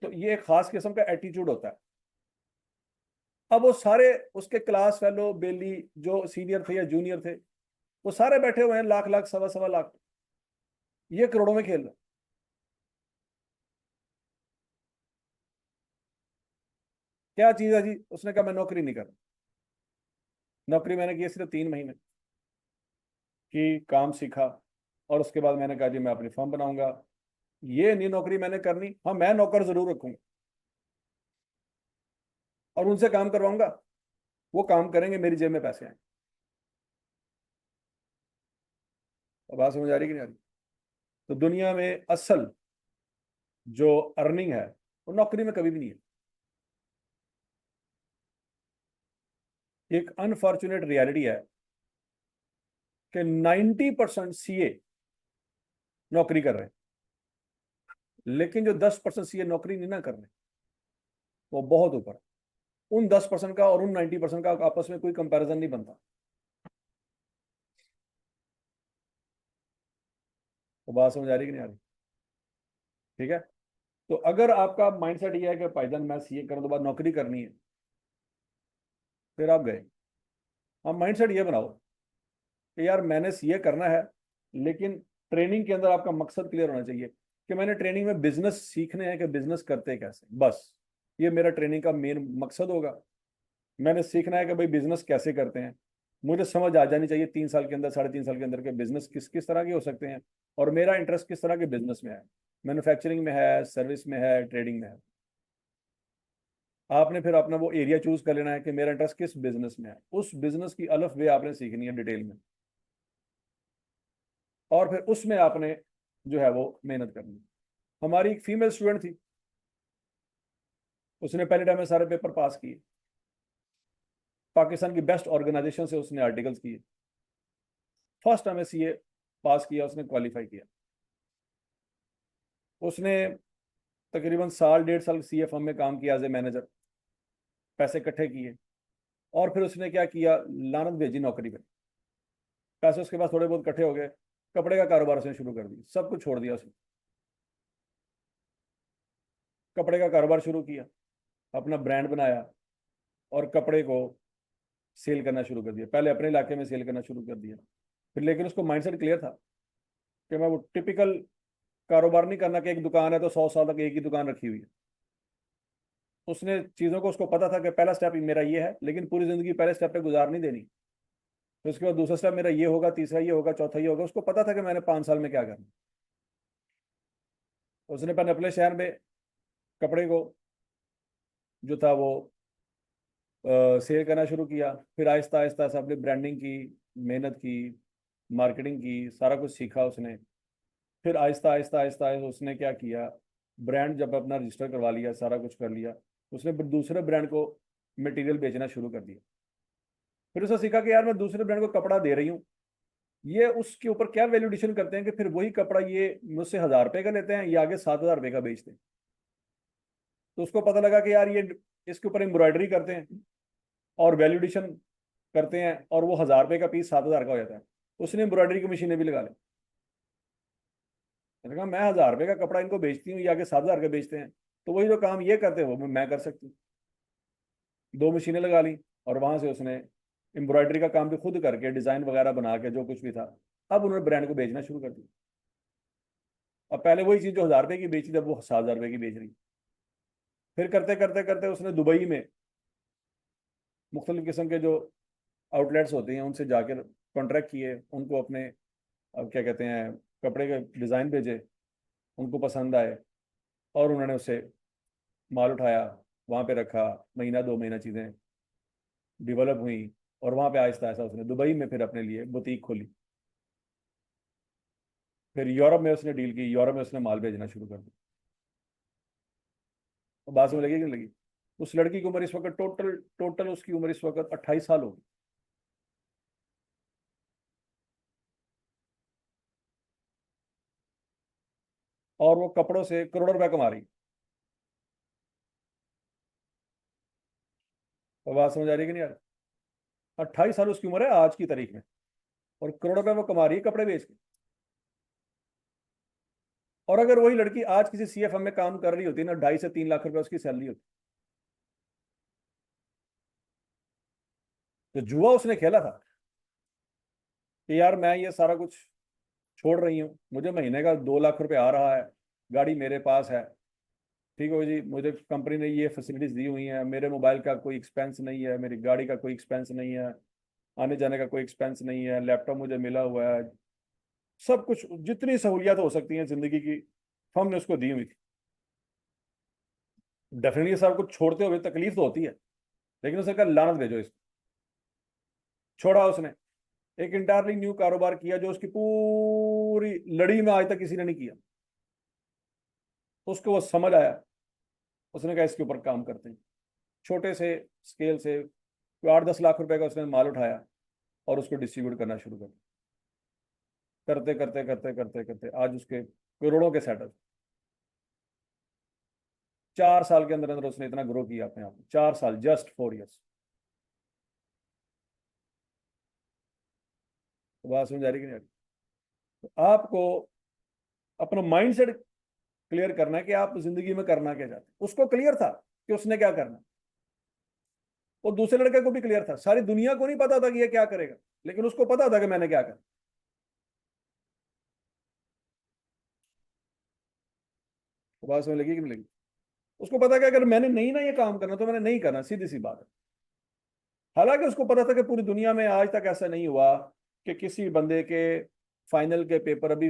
तो ये एक खास किस्म का एटीट्यूड होता है। अब वो सारे उसके क्लास फेलो बेली जो सीनियर थे या जूनियर थे, वो सारे बैठे हुए हैं, लाख लाख सवा सवा लाख। ये करोड़ों में खेल रहा है। क्या चीज है जी? उसने कहा मैं नौकरी नहीं कर रहा। नौकरी मैंने की है सिर्फ 3 महीने की, काम सीखा और उसके बाद मैंने कहा जी मैं अपनी फर्म बनाऊंगा। ये नहीं नौकरी मैंने करनी, हाँ मैं नौकर जरूर रखूंगा और उनसे काम करवाऊंगा, वो काम करेंगे, मेरी जेब में पैसे आएंगे। अब बात समझ आ रही कि नहीं आ रही? तो दुनिया में असल जो अर्निंग है वो नौकरी में कभी भी नहीं है। एक अनफॉर्चुनेट रियलिटी है कि 90% सीए नौकरी कर रहे हैं, लेकिन जो 10% सीए नौकरी नहीं ना कर रहे, वो बहुत ऊपर है। उन 10% का और उन 90% का आपस में कोई कंपैरिजन नहीं बनता। वो बात समझ आ रही कि नहीं आ रही? ठीक है। तो अगर आपका माइंडसेट ये है कि भाईजान मैं सीए करने के बाद नौकरी करनी है, फिर आप गए। आप माइंडसेट ये बनाओ कि यार मैंने सीए करना है, लेकिन ट्रेनिंग के अंदर आपका मकसद क्लियर होना चाहिए कि मैंने ट्रेनिंग में बिजनेस सीखने हैं कि बिजनेस करते कैसे, बस ये मेरा ट्रेनिंग का मेन मकसद होगा। मैंने सीखना है कि भाई बिजनेस कैसे करते हैं, मुझे समझ आ जानी चाहिए 3 साल के अंदर, 3.5 साल के अंदर के बिजनेस किस किस तरह के हो सकते हैं, और मेरा इंटरेस्ट किस तरह के बिजनेस में है, मैन्युफैक्चरिंग में है, सर्विस में है, ट्रेडिंग में है। आपने फिर अपना वो एरिया चूज कर लेना है कि मेरा इंटरेस्ट किस बिजनेस में है, उस बिजनेस की अलफ वे आपने सीखनी है डिटेल में, और फिर उसमें आपने जो है वो मेहनत करनी है। हमारी एक फीमेल स्टूडेंट थी, उसने पहले टाइम में सारे पेपर पास किए, पाकिस्तान की बेस्ट ऑर्गेनाइजेशन से उसने आर्टिकल्स किए, फर्स्ट टाइम में सीए पास किया, उसने क्वालिफाई किया। उसने तकरीबन साल 1.5 साल सीए फर्म में काम किया एज ए मैनेजर, पैसे इकट्ठे किए, और फिर उसने क्या किया, लानत भेजी नौकरी पे। पैसे उसके पास थोड़े बहुत इकट्ठे हो गए, कपड़े का कारोबार उसने शुरू कर दिया, सब कुछ छोड़ दिया उसने, कपड़े का कारोबार शुरू किया, अपना ब्रांड बनाया और कपड़े को सेल करना शुरू कर दिया। पहले अपने इलाके में सेल करना शुरू कर दिया, फिर लेकिन उसको माइंडसेट क्लियर था कि मैं वो टिपिकल कारोबार नहीं करना कि एक दुकान है तो 100 साल तक एक ही दुकान रखी हुई है। उसने चीज़ों को, उसको पता था कि पहला स्टेप मेरा ये है, लेकिन पूरी जिंदगी पहले स्टेप पे गुजार नहीं देनी। फिर उसके बाद दूसरा स्टेप मेरा ये होगा, तीसरा ये होगा, चौथा ये होगा। उसको पता था कि मैंने 5 साल में क्या करना। उसने पहले अपने शहर में कपड़े को जो था वो सेल करना शुरू किया, फिर आहिस्ता आहिस्ता से अपनी ब्रांडिंग की, मेहनत की, मार्केटिंग की, सारा कुछ सीखा उसने। फिर आहिस्ता आहिस्ता आहिस्ता आहिस्ता उसने क्या किया, ब्रांड जब अपना रजिस्टर करवा लिया, सारा कुछ कर लिया, उसने फिर दूसरे ब्रांड को मटेरियल बेचना शुरू कर दिया। फिर उसने सीखा कि यार मैं दूसरे ब्रांड को कपड़ा दे रही हूँ, ये उसके ऊपर क्या वैल्यूएडिशन करते हैं कि फिर वही कपड़ा ये मुझसे 1,000 रुपये का लेते हैं, ये आगे 7,000 रुपये का बेचते हैं। तो उसको पता लगा कि यार ये इसके ऊपर एम्ब्रॉयडरी करते हैं और वैल्यूएडिशन करते हैं, और वो 1,000 रुपये का पीस 7,000 का हो जाता है। उसने एम्ब्रॉयडरी की मशीनें भी लगा ली। मैंने कहा मैं 1,000 रुपये का कपड़ा इनको बेचती हूँ, ये आगे 7,000 का बेचते हैं, तो वही जो काम ये करते हैं वो मैं कर सकती हूँ। 2 मशीनें लगा ली, और वहां से उसने एम्ब्रॉयडरी का काम भी खुद करके, डिजाइन वगैरह बना के, जो कुछ भी था, अब उन्होंने ब्रांड को बेचना शुरू कर दिया। अब पहले वही चीज जो 1,000 रुपये की बेची, जब वो 7,000 रुपये की बेच रही। फिर करते करते करते उसने दुबई में मुख्तलिफ किस्म के जो आउटलेट्स होते हैं उनसे जाकर कॉन्ट्रैक्ट किए, उनको अपने अब क्या कहते हैं कपड़े के डिज़ाइन भेजे, उनको पसंद आए, और उन्होंने उससे माल उठाया, वहाँ पे रखा, महीना 2 महीना चीज़ें डेवलप हुई, और वहाँ पे आहिस्ता आहिस्ता उसने दुबई में फिर अपने लिए बुटीक खोली। फिर यूरोप में उसने डील की, यूरोप में उसने माल भेजना शुरू कर दिया। तो बात समझ लगी कि नहीं लगी? उस लड़की की उम्र इस वक्त टोटल टोटल उसकी उम्र इस वक्त 28 साल होगी। और वो कपड़ों से करोड़ों रुपया कमा रही है। तो बात समझ आ रही है कि नहीं यार? 28 साल उसकी उम्र है आज की तारीख में, और करोड़ों रुपया वो कमा रही है कपड़े बेच के। और अगर वही लड़की आज किसी सीएफएम में काम कर रही होती ना, 2.5 से 3 लाख रुपए उसकी सैलरी होती। तो जुआ उसने खेला था कि यार मैं ये सारा कुछ छोड़ रही हूँ, मुझे महीने का 2 लाख रुपए आ रहा है, गाड़ी मेरे पास है, ठीक है जी, मुझे कंपनी ने ये फैसिलिटीज दी हुई हैं, मेरे मोबाइल का कोई एक्सपेंस नहीं है, मेरी गाड़ी का कोई एक्सपेंस नहीं है, आने जाने का कोई एक्सपेंस नहीं है, लैपटॉप मुझे मिला हुआ है, सब कुछ जितनी सहूलियत हो सकती है जिंदगी की हमने उसको दी हुई थी। डेफिनेटली सब कुछ छोड़ते हुए तकलीफ तो होती है, लेकिन उसने कहा लानत भेजो इसको। छोड़ा उसने, एक इंटायरली न्यू कारोबार किया जो उसकी पूरी लड़ी में आज तक किसी ने नहीं किया। उसको वो समझ आया, उसने कहा इसके ऊपर काम करते हैं। छोटे से स्केल से 8-10 लाख रुपए का उसने माल उठाया और उसको डिस्ट्रीब्यूट करना शुरू कर दिया। करते करते करते करते करते आज उसके करोड़ों के सेटअप। 4 साल के अंदर अंदर उसने इतना ग्रो किया अपने आप में, 4 साल, जस्ट 4 इयर्स। तो बात समझ आ रही कि नहीं आ रही? तो आपको अपना माइंड सेट क्लियर करना है कि आप जिंदगी में करना क्या चाहते हैं। उसको क्लियर था कि उसने क्या करना, और दूसरे लड़के को भी क्लियर था। सारी दुनिया को नहीं पता था कि ये क्या करेगा, लेकिन उसको पता था कि मैंने क्या करना। तो बात समझ लगी कि नहीं लगी? उसको पता कि अगर मैंने नहीं ना ये काम करना तो मैंने नहीं करना, सीधी सी बात है। हालांकि उसको पता था कि पूरी दुनिया में आज तक ऐसा नहीं हुआ कि किसी बंदे के फाइनल के पेपर अभी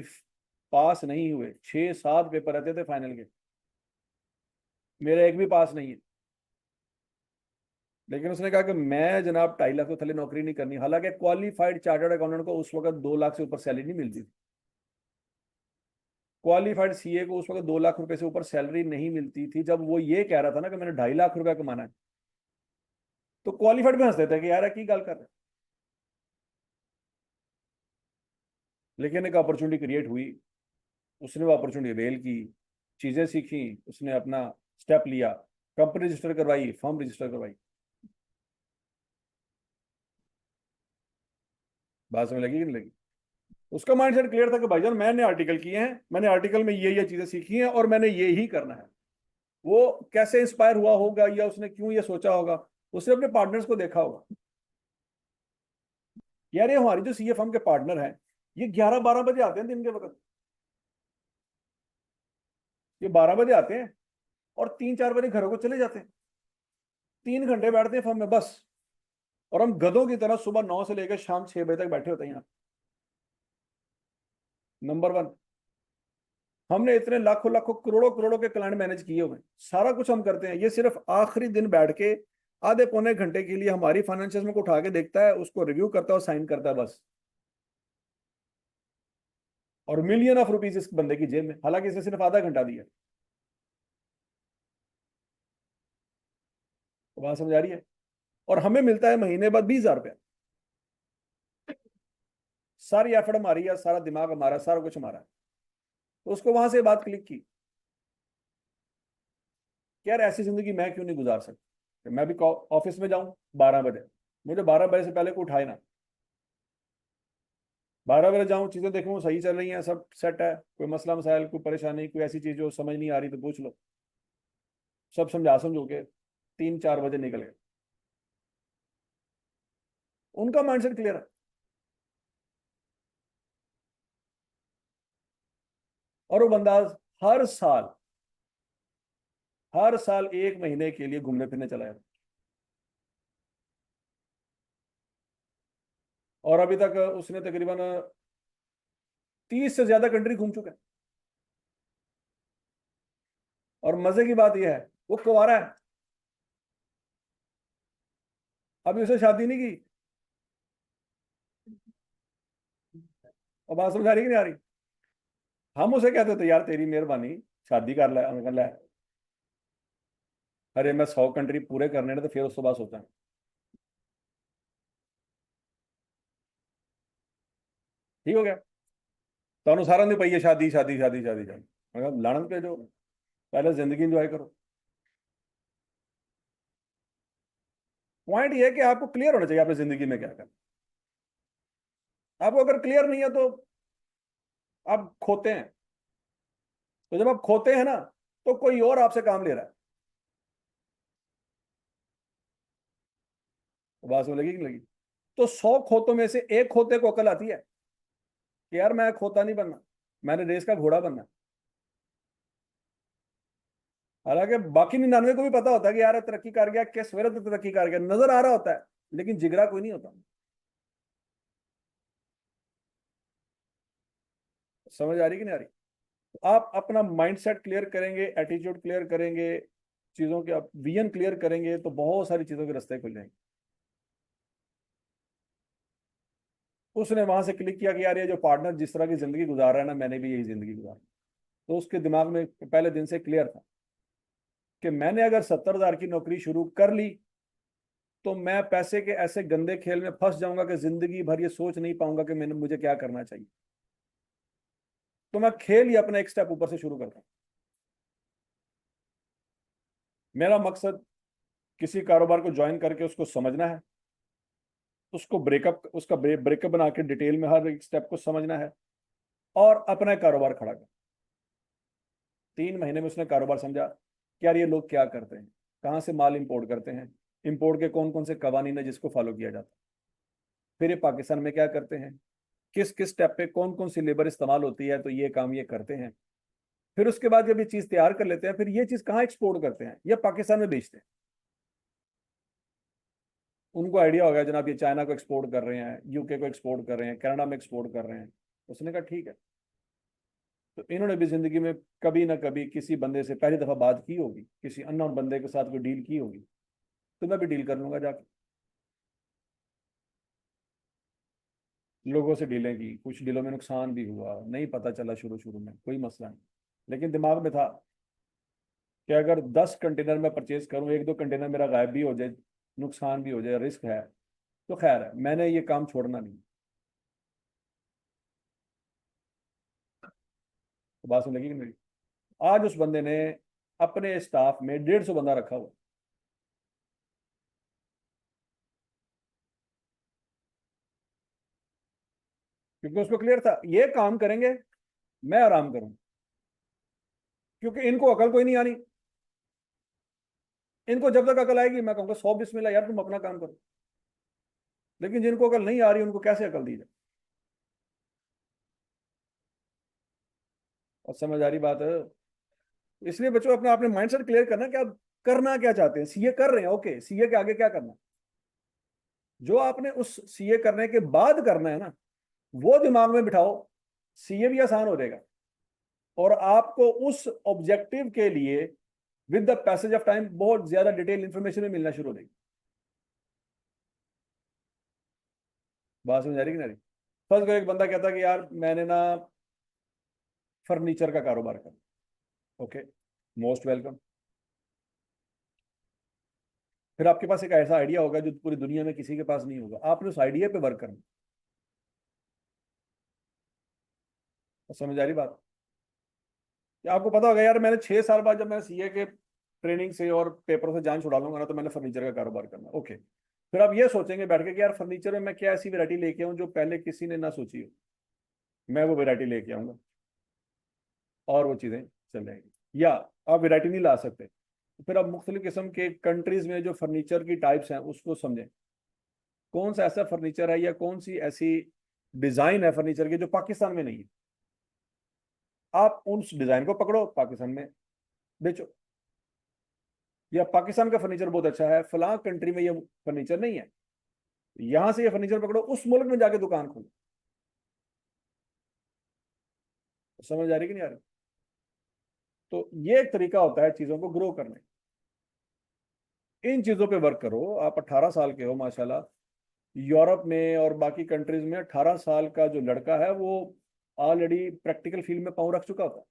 पास नहीं हुए। 6-7 पेपर रहते थे फाइनल के, मेरा एक भी पास नहीं है। लेकिन उसने कहा कि मैं जनाब 2.5 लाख तो थले नौकरी नहीं करनी। हालांकि क्वालिफाइड चार्टर्ड अकाउंटेंट को उस वक्त 2 लाख से ऊपर सैलरी नहीं मिलती थी। क्वालिफाइड सीए को उस वक्त 2 लाख रुपए से ऊपर सैलरी नहीं मिलती थी। जब वो ये कह रहा था ना कि मैंने 2.5 लाख रुपया कमाना है, तो क्वालिफाइड में हंसते थे कि यार की गल कर रहे हैं। लेकिन एक अपॉर्चुनिटी क्रिएट हुई, उसने वो अपॉर्चुनिटी अवेल की, चीजें सीखी, उसने अपना स्टेप लिया, कंपनी रजिस्टर करवाई, फर्म रजिस्टर करवाई। बात समझ लगी कि नहीं लगी? उसका माइंडसेट क्लियर था कि भाईजान मैंने आर्टिकल किए हैं, मैंने आर्टिकल में ये चीजें सीखी हैं और मैंने ये ही करना है। वो कैसे इंस्पायर हुआ होगा या उसने क्यों ये सोचा होगा, उसने अपने पार्टनर्स को देखा होगा। यार ये हमारी जो सीए फर्म के पार्टनर हैं, ये 11-12 बजे आते हैं दिन के वक्त। ये 12 बजे आते हैं और 3-4 बजे घरों को चले जाते हैं। 3 घंटे बैठते हैं फर्म में बस। और हम गधों की तरह सुबह 9 से लेकर शाम 6 बजे तक बैठे होते हैं यहाँ। नंबर 1, हमने इतने लाखों लाखों करोड़ों करोड़ों के क्लाइंट मैनेज किए हुए हैं। सारा कुछ हम करते हैं। ये सिर्फ आखिरी दिन बैठ के आधे पौने घंटे के लिए हमारी फाइनेंशियल में को उठा के देखता है, उसको रिव्यू करता है और साइन करता है बस। और मिलियन ऑफ रुपीज इस बंदे की जेब में, हालांकि इसे सिर्फ आधा घंटा दिया। तो बात समझ आ रही है? और हमें मिलता है महीने बाद 20,000 रुपया। सारी एफर्ट हमारी है, सारा दिमाग हमारा, सारा कुछ हमारा है। तो उसको वहां से बात क्लिक की कि यार ऐसी जिंदगी मैं क्यों नहीं गुजार सकता। मैं भी ऑफिस में जाऊं 12 बजे, मुझे 12 बजे से पहले को उठाए ना। 12 बजे जाऊं, चीजें देखूं सही चल रही हैं, सब सेट है, कोई मसला मसाइल, कोई परेशानी, कोई ऐसी चीज जो समझ नहीं आ रही तो पूछ लो, सब समझा समझो के 3-4 बजे निकल गए। उनका माइंडसेट क्लियर है। और वो बंदा हर साल हर साल 1 महीने के लिए घूमने फिरने चला जाता। और अभी तक उसने तकरीबन 30 से ज्यादा कंट्री घूम चुका है। और मजे की बात यह है वो कुंवारा है, अभी उसे शादी नहीं की। और बात समझ आ रही कि नहीं आ रही? हम उसे कहते थे यार तेरी मेहरबानी, शादी कर ले। हमने कहा, ले अरे मैं 100 कंट्री पूरे करने ने तो फिर उस बाद सोचा। ठीक हो गया, तो अनुसार नहीं पाइए शादी शादी शादी शादी शादी। मैं कहा, लानत पे जो पहले जिंदगी इंजॉय करो। पॉइंट ये है कि आपको क्लियर होना चाहिए आपने जिंदगी में क्या करना। आपको अगर क्लियर नहीं है तो आप खोते हैं। तो जब आप खोते हैं ना, तो कोई और आपसे काम ले रहा है। तो बात समझ लगी कि नहीं लगी? तो 100 खोतों में से एक खोते को अकल आती है। कि यार मैं खोता नहीं बनना, मैंने रेस का घोड़ा बनना। हालांकि बाकी 99 को भी पता होता है कि यार ये तरक्की कर गया, क्या सवेरे तो तरक्की कर गया, नजर आ रहा होता है, लेकिन जिगरा कोई नहीं होता। समझ आ रही कि नहीं आ रही? तो आप अपना माइंडसेट क्लियर करेंगे, एटीट्यूड क्लियर करेंगे, चीजों के आप विजन क्लियर करेंगे, तो बहुत सारी चीजों के रास्ते खुल जाएंगे। उसने वहां से क्लिक किया कि यार ये जो पार्टनर जिस तरह की जिंदगी गुजार रहा है ना, मैंने भी यही जिंदगी गुजारी। तो उसके दिमाग में पहले दिन से क्लियर था कि मैंने अगर 70,000 की नौकरी शुरू कर ली तो मैं पैसे के ऐसे गंदे खेल में फंस जाऊंगा कि जिंदगी भर ये सोच नहीं पाऊंगा कि मैंने मुझे क्या करना चाहिए। तो मैं खेल ही अपना एक स्टेप ऊपर से शुरू करता हूं। मेरा मकसद किसी कारोबार को ज्वाइन करके उसको समझना है, उसको ब्रेकअप उसका ब्रेकअप बना के डिटेल में हर एक स्टेप को समझना है, और अपना कारोबार खड़ा कर। 3 महीने में उसने कारोबार समझा कि यार ये लोग क्या करते हैं, कहाँ से माल इंपोर्ट करते हैं, इंपोर्ट के कौन कौन से कवानीन है जिसको फॉलो किया जाता है, फिर ये पाकिस्तान में क्या करते हैं, किस किस स्टेप पे कौन कौन सी लेबर इस्तेमाल होती है, तो ये काम ये करते हैं। फिर उसके बाद जब ये चीज तैयार कर लेते हैं, फिर ये चीज कहाँ एक्सपोर्ट करते हैं, या पाकिस्तान में बेचते हैं। उनको आइडिया हो गया जनाब ये चाइना को एक्सपोर्ट कर रहे हैं, यूके को एक्सपोर्ट कर रहे हैं, कनाडा में एक्सपोर्ट कर रहे हैं। उसने कहा ठीक है। तो इन्होंने भी जिंदगी में कभी ना कभी किसी बंदे से पहली दफा बात की होगी, किसी अननोन बंदे के साथ कोई डील की होगी, तो मैं भी डील कर लूंगा जाके। लोगों से डीलें की, कुछ डीलों में नुकसान भी हुआ, नहीं पता चला शुरू शुरू में, कोई मसला नहीं, लेकिन दिमाग में था कि अगर 10 कंटेनर मैं परचेज करूं, एक दो कंटेनर मेरा गायब भी हो जाए, नुकसान भी हो जाए, रिस्क है, तो खैर है, मैंने ये काम छोड़ना नहीं। तो बात सुन लगी कि मेरी? आज उस बंदे ने अपने स्टाफ में 150 बंदा रखा हुआ, क्योंकि उसको क्लियर था ये काम करेंगे, मैं आराम करूं, क्योंकि इनको अकल कोई नहीं आनी। इनको जब तक अकल आएगी मैं कहूंगा 100 बिस्मिल्लाह यार तुम अपना काम करो, लेकिन जिनको अकल नहीं आ रही उनको कैसे अकल दी जाए? और समझ आ रही बात है? इसलिए बच्चों अपना आपने माइंडसेट क्लियर करना कि आप करना क्या चाहते हैं। सीए कर रहे हैं, ओके, सीए के आगे क्या करना, जो आपने उस सीए करने के बाद करना है ना, वो दिमाग में बिठाओ, सीए भी आसान हो जाएगा, और आपको उस ऑब्जेक्टिव के लिए with the passage of time बहुत ज्यादा डिटेल इंफॉर्मेशन भी मिलना शुरू हो जाएगी। बात समझ आ रही कि नहीं? फर्स्ट को एक बंदा कहता कि यार मैंने ना फर्नीचर का कारोबार करना, ओके, मोस्ट वेलकम। फिर आपके पास एक ऐसा आइडिया होगा जो पूरी दुनिया में किसी के पास नहीं होगा, आपने उस आइडिया पे वर्क करना। समझ आ रही बात? कि आपको पता होगा यार मैंने 6 साल बाद जब मैं सीए के ट्रेनिंग से और पेपरों से जान छुड़ा लूंगा ना, तो मैंने फर्नीचर का कारोबार करना, ओके। फिर आप ये सोचेंगे बैठ के कि यार फर्नीचर में मैं क्या ऐसी वैरायटी लेके आऊं जो पहले किसी ने ना सोची हो, मैं वो वैरायटी लेके आऊंगा और वो चीजें चल जाएंगी। या आप वैरायटी नहीं ला सकते, तो फिर आप मुख्तलिफ किस्म के कंट्रीज में जो फर्नीचर की टाइप्स हैं उसको समझें, कौन सा ऐसा फर्नीचर है या कौन सी ऐसी डिजाइन है फर्नीचर की जो पाकिस्तान में नहीं है। आप उस डिजाइन को पकड़ो, पाकिस्तान में बेचो। या पाकिस्तान का फर्नीचर बहुत अच्छा है, फलां कंट्री में ये फर्नीचर नहीं है, यहां से ये फर्नीचर पकड़ो, उस मुल्क में जाके दुकान खोलो। समझ आ रही कि नहीं आ रही? तो ये एक तरीका होता है चीजों को ग्रो करने। इन चीजों पे वर्क करो। आप 18 साल के हो माशाल्लाह, यूरोप में और बाकी कंट्रीज में 18 साल का जो लड़का है वो ऑलरेडी प्रैक्टिकल फील्ड में पाँव रख चुका होता है।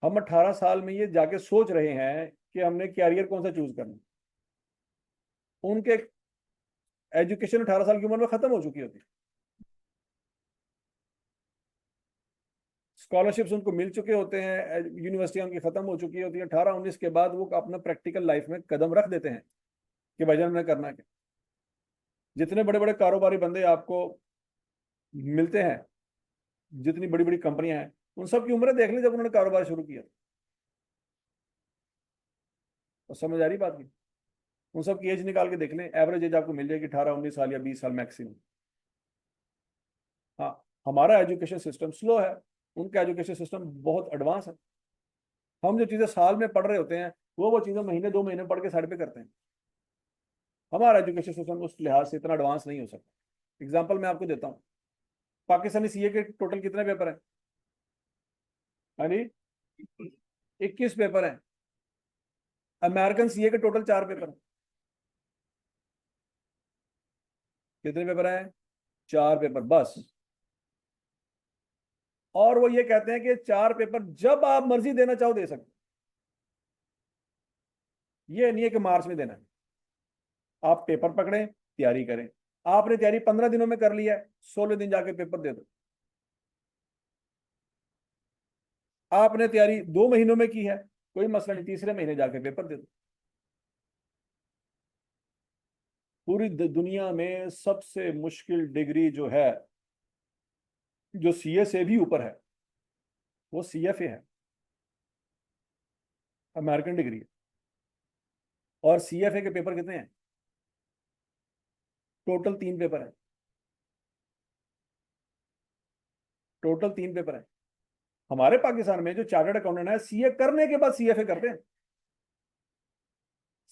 हम 18 साल में ये जाके सोच रहे हैं कि हमने कैरियर कौन सा चूज करना। उनके एजुकेशन 18 साल की उम्र में खत्म हो चुकी होती है, स्कॉलरशिप्स उनको मिल चुके होते हैं, यूनिवर्सिटियां उनकी खत्म हो चुकी होती है, 18-19 के बाद वो अपना प्रैक्टिकल लाइफ में कदम रख देते हैं कि भाईजान हमने करना क्या। जितने बड़े बड़े कारोबारी बंदे आपको मिलते हैं, जितनी बड़ी बड़ी कंपनियां हैं, उन सब की उम्रें देख ली जब उन्होंने कारोबार शुरू किया। और समझ आ रही बात की? उन सब की एज निकाल के देख लें, एवरेज एज आपको मिल जाएगी 18-19 साल या 20 साल मैक्सिमम। हाँ, हमारा एजुकेशन सिस्टम स्लो है, उनका एजुकेशन सिस्टम बहुत एडवांस है। हम जो चीज़ें साल में पढ़ रहे होते हैं वो चीज़ें महीने 2 महीने पढ़ के साइड पे करते हैं। हमारा एजुकेशन सिस्टम उस लिहाज से इतना एडवांस नहीं हो सकता। एग्जाम्पल मैं आपको देता हूँ, पाकिस्तानी सीए के टोटल कितने पेपर हैं? हाँ जी, 21 पेपर हैं। अमेरिकन सीए के टोटल 4 पेपर हैं। कितने पेपर हैं? 4 पेपर बस। और वो ये कहते हैं कि 4 पेपर जब आप मर्जी देना चाहो दे सकते, ये नहीं है कि मार्च में देना है। आप पेपर पकड़ें, तैयारी करें। आपने तैयारी 15 दिनों में कर लिया है, 16 दिन जाके पेपर दे दो। आपने तैयारी 2 महीनों में की है, कोई मसला नहीं, तीसरे महीने जाके पेपर दे दो। पूरी दुनिया में सबसे मुश्किल डिग्री जो है, जो सीए से भी ऊपर है, वो सीएफए है, अमेरिकन डिग्री है। और सीएफए के पेपर कितने हैं? टोटल 3 पेपर है। टोटल 3 पेपर है। हमारे पाकिस्तान में जो चार्टर्ड अकाउंटेंट है, सीए करने के बाद सीएफए करते हैं।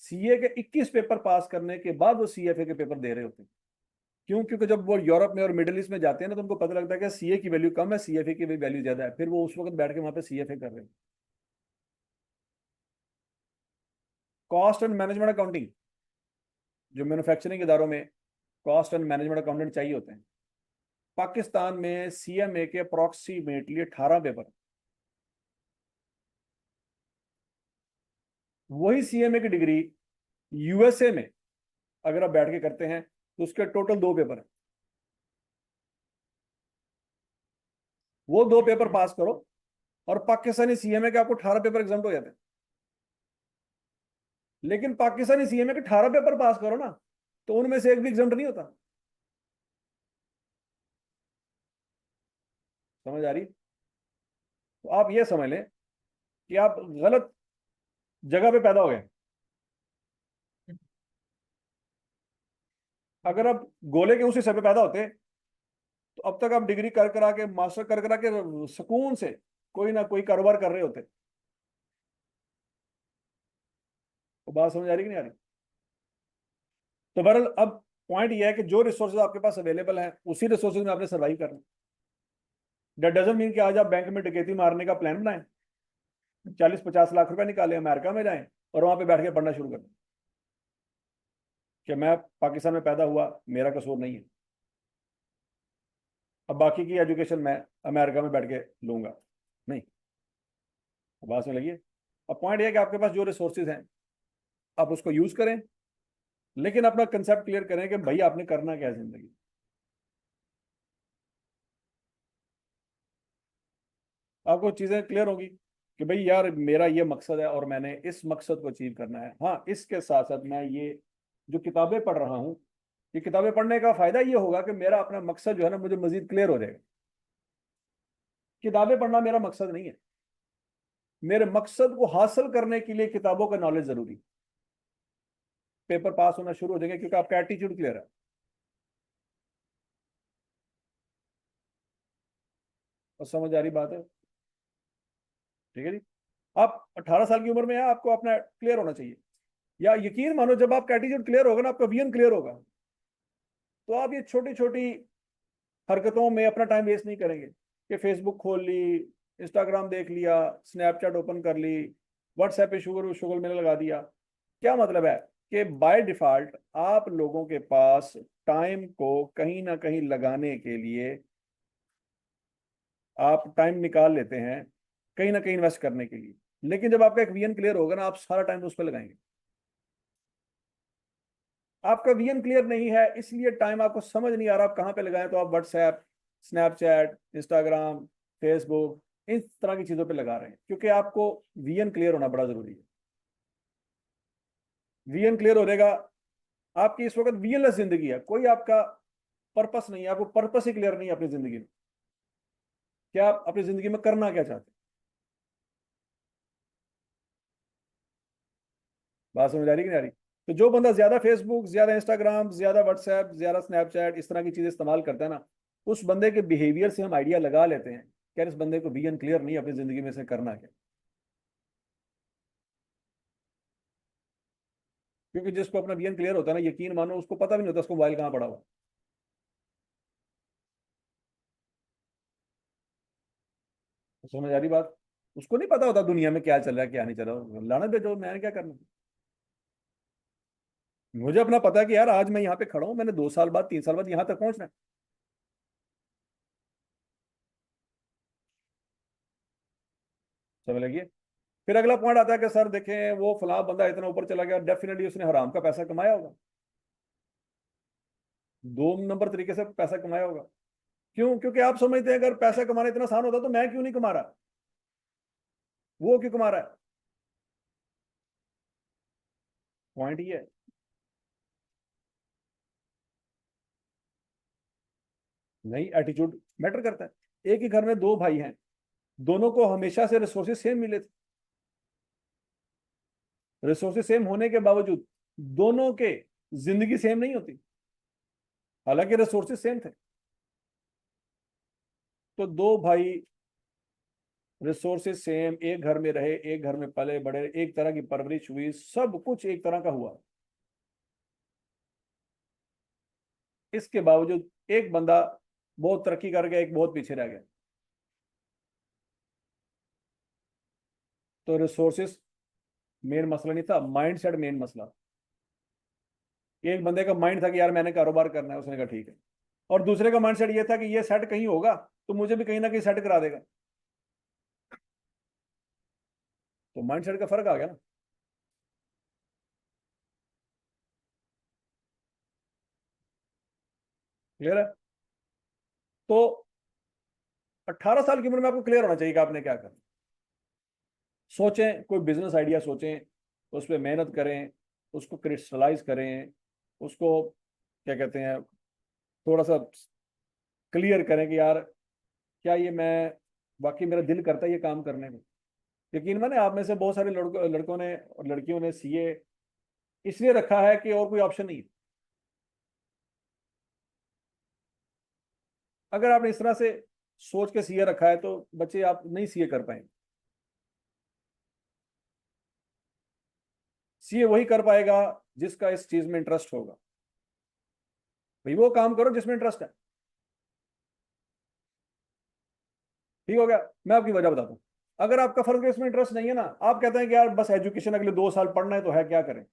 सीए के 21 पेपर पास करने के बाद वो सीएफए के पेपर दे रहे होते हैं। क्यों? क्योंकि जब वो यूरोप में और मिडिल ईस्ट में जाते हैं ना, तो उनको पता लगता है कि सीए की वैल्यू कम है, सीएफए की वैल्यू ज्यादा है, फिर वो उस वक्त बैठ के वहां पे सीएफए कर रहे हैं। कॉस्ट एंड मैनेजमेंट अकाउंटिंग, जो मैन्युफैक्चरिंग इदारों में कॉस्ट एंड मैनेजमेंट अकाउंटेंट चाहिए होते हैं, पाकिस्तान में सीएमए के अप्रोक्सीमेटली 18 पेपर। वही सीएमए की डिग्री यूएसए में अगर आप बैठ के करते हैं तो उसके टोटल 2 पेपर है। वो 2 पेपर पास करो और पाकिस्तानी सीएमए के आपको 18 पेपर एग्जाम हो जाते हैं। लेकिन पाकिस्तानी सीएमए के 18 पेपर पास करो ना, तो उनमें से एक भी एग्जाम नहीं होता। समझ आ रही? तो आप ये समझ लें कि आप गलत जगह पे पैदा हो गए। अगर आप गोले के उस हिस्से पे पैदा होते तो अब तक आप डिग्री कर करा के, मास्टर कर करा के सुकून से कोई ना कोई कारोबार कर रहे होते। तो बात समझ आ रही कि नहीं आ रही? तो बहरहाल अब पॉइंट ये है कि जो रिसोर्सेज आपके पास अवेलेबल हैं उसी रिसोर्सेज में आपने सर्वाइव करना। दैट डजंट मीन कि आज आप बैंक में डकैती मारने का प्लान बनाएं, 40-50 लाख रुपए निकाले, अमेरिका में जाएं और वहां पे बैठ के पढ़ना शुरू करें कि मैं पाकिस्तान में पैदा हुआ, मेरा कसूर नहीं है, अब बाकी की एजुकेशन मैं अमेरिका में बैठ के लूंगा। नहीं, बात में लगी। अब पॉइंट यह है कि आपके पास जो रिसोर्सेज हैं आप उसको यूज करें, लेकिन अपना कंसेप्ट क्लियर करें कि भाई आपने करना क्या है जिंदगी। आपको चीजें क्लियर होगी कि भाई यार मेरा ये मकसद है और मैंने इस मकसद को अचीव करना है। हाँ, इसके साथ साथ मैं ये जो किताबें पढ़ रहा हूँ, ये किताबें पढ़ने का फायदा ये होगा कि मेरा अपना मकसद जो है ना मुझे मजीद क्लियर हो जाएगा। किताबें पढ़ना मेरा मकसद नहीं है। मेरे मकसद को हासिल करने के लिए किताबों का नॉलेज जरूरी। पेपर पास होना शुरू हो जाएंगे क्योंकि आपका एटीट्यूड क्लियर है। और समझ आ रही बात है? ठीक है जी। आप 18 साल की उम्र में है, आपको अपना क्लियर होना चाहिए। या यकीन मानो जब आपका एटीट्यूड क्लियर होगा ना, आपका विजन क्लियर होगा, तो आप ये छोटी छोटी हरकतों में अपना टाइम वेस्ट नहीं करेंगे कि फेसबुक खोल ली, इंस्टाग्राम देख लिया, स्नैपचैट ओपन कर ली, व्हाट्सएप पे शुगर शुगर में लगा दिया। क्या मतलब है कि बाय डिफॉल्ट आप लोगों के पास टाइम को कहीं ना कहीं लगाने के लिए आप टाइम निकाल लेते हैं, कहीं ना कहीं इन्वेस्ट करने के लिए। लेकिन जब आपका एक विजन क्लियर होगा ना, आप सारा टाइम उस पर लगाएंगे। आपका विजन क्लियर नहीं है, इसलिए टाइम आपको समझ नहीं आ रहा आप कहाँ पे लगाएं, तो आप व्हाट्सएप, स्नैपचैट, इंस्टाग्राम, फेसबुक, इस तरह की चीजों पे लगा रहे हैं, क्योंकि आपको विजन क्लियर होना बड़ा जरूरी है। विजन क्लियर हो जाएगा। आपकी इस वक्त विजनलेस जिंदगी है, कोई आपका पर्पस नहीं है, आपको पर्पस ही क्लियर नहीं है अपनी जिंदगी में, क्या आप अपनी जिंदगी में करना क्या चाहते हैं। बात समझ आ रही कि नहीं आ रही? तो जो बंदा ज्यादा फेसबुक, ज्यादा इंस्टाग्राम, ज्यादा व्हाट्सएप, ज्यादा स्नैपचैट, इस तरह की चीजें इस्तेमाल करता है ना, उस बंदे के बिहेवियर से हम आइडिया लगा लेते हैं कि यार इस बंदे को विजन क्लियर नहीं, अपनी जिंदगी में से करना क्या। क्योंकि जिसको अपना विजन क्लियर होता है ना, यकीन मानो उसको पता भी नहीं होता उसको मोबाइल कहाँ पड़ा हुआ। तो समझ आ रही बात। उसको नहीं पता होता दुनिया में क्या चल रहा है क्या नहीं चल रहा, लाना भेजो, मैंने क्या करना। मुझे अपना पता है कि यार आज मैं यहाँ पे खड़ा हूँ, मैंने 2 साल बाद 3 साल बाद यहाँ तक पहुंचना है। समझ लगी। फिर अगला पॉइंट आता है कि सर देखें वो फलां बंदा इतना ऊपर चला गया, डेफिनेटली उसने हराम का पैसा कमाया होगा, 2 नंबर तरीके से पैसा कमाया होगा। क्यों? क्योंकि आप समझते हैं अगर पैसा कमाना इतना आसान होता तो मैं क्यों नहीं कमा रहा, वो क्यों कमा रहा है। पॉइंट ये है। नहीं, एटीट्यूड मैटर करता है। एक ही घर में 2 भाई हैं, दोनों को हमेशा से रिसोर्सेज सेम मिले थे, रिसोर्सेज सेम होने के बावजूद दोनों के जिंदगी सेम नहीं होती, हालांकि रिसोर्सेज सेम थे। तो 2 भाई रिसोर्सेज सेम, एक घर में रहे, एक घर में पले बड़े, एक तरह की परवरिश हुई, सब कुछ एक तरह का हुआ। इसके बावजूद एक बंदा बहुत तरक्की कर गया, एक बहुत पीछे रह गया। तो रिसोर्सेस मेन मसला नहीं था, माइंडसेट मेन मसला। एक बंदे का माइंड था कि यार मैंने कारोबार करना है, उसने कहा ठीक है। और दूसरे का माइंडसेट ये था कि ये सेट कहीं होगा तो मुझे भी कहीं ना कहीं सेट करा देगा। तो माइंडसेट का फर्क आ गया ना। क्लियर है। तो 18 साल की उम्र में आपको क्लियर होना चाहिए कि आपने क्या करना। सोचें, कोई बिजनेस आइडिया सोचें, उस पर मेहनत करें, उसको क्रिस्टलाइज करें, उसको क्या कहते हैं, थोड़ा सा क्लियर करें कि यार क्या ये मैं बाकी मेरा दिल करता है ये काम करने को। यकीन माने आप में से बहुत सारे लड़कों ने और लड़कियों ने सीए इसलिए रखा है कि और कोई ऑप्शन नहीं है। अगर आपने इस तरह से सोच के सीए रखा है तो बच्चे आप नहीं सीए कर पाएंगे। सीए वही कर पाएगा जिसका इस चीज में इंटरेस्ट होगा। भाई वो काम करो जिसमें इंटरेस्ट है। ठीक हो गया। मैं आपकी वजह बताता हूँ। अगर आपका फर्ज इसमें इंटरेस्ट नहीं है ना, आप कहते हैं कि यार बस एजुकेशन अगले 2 साल पढ़ना है तो है क्या करें।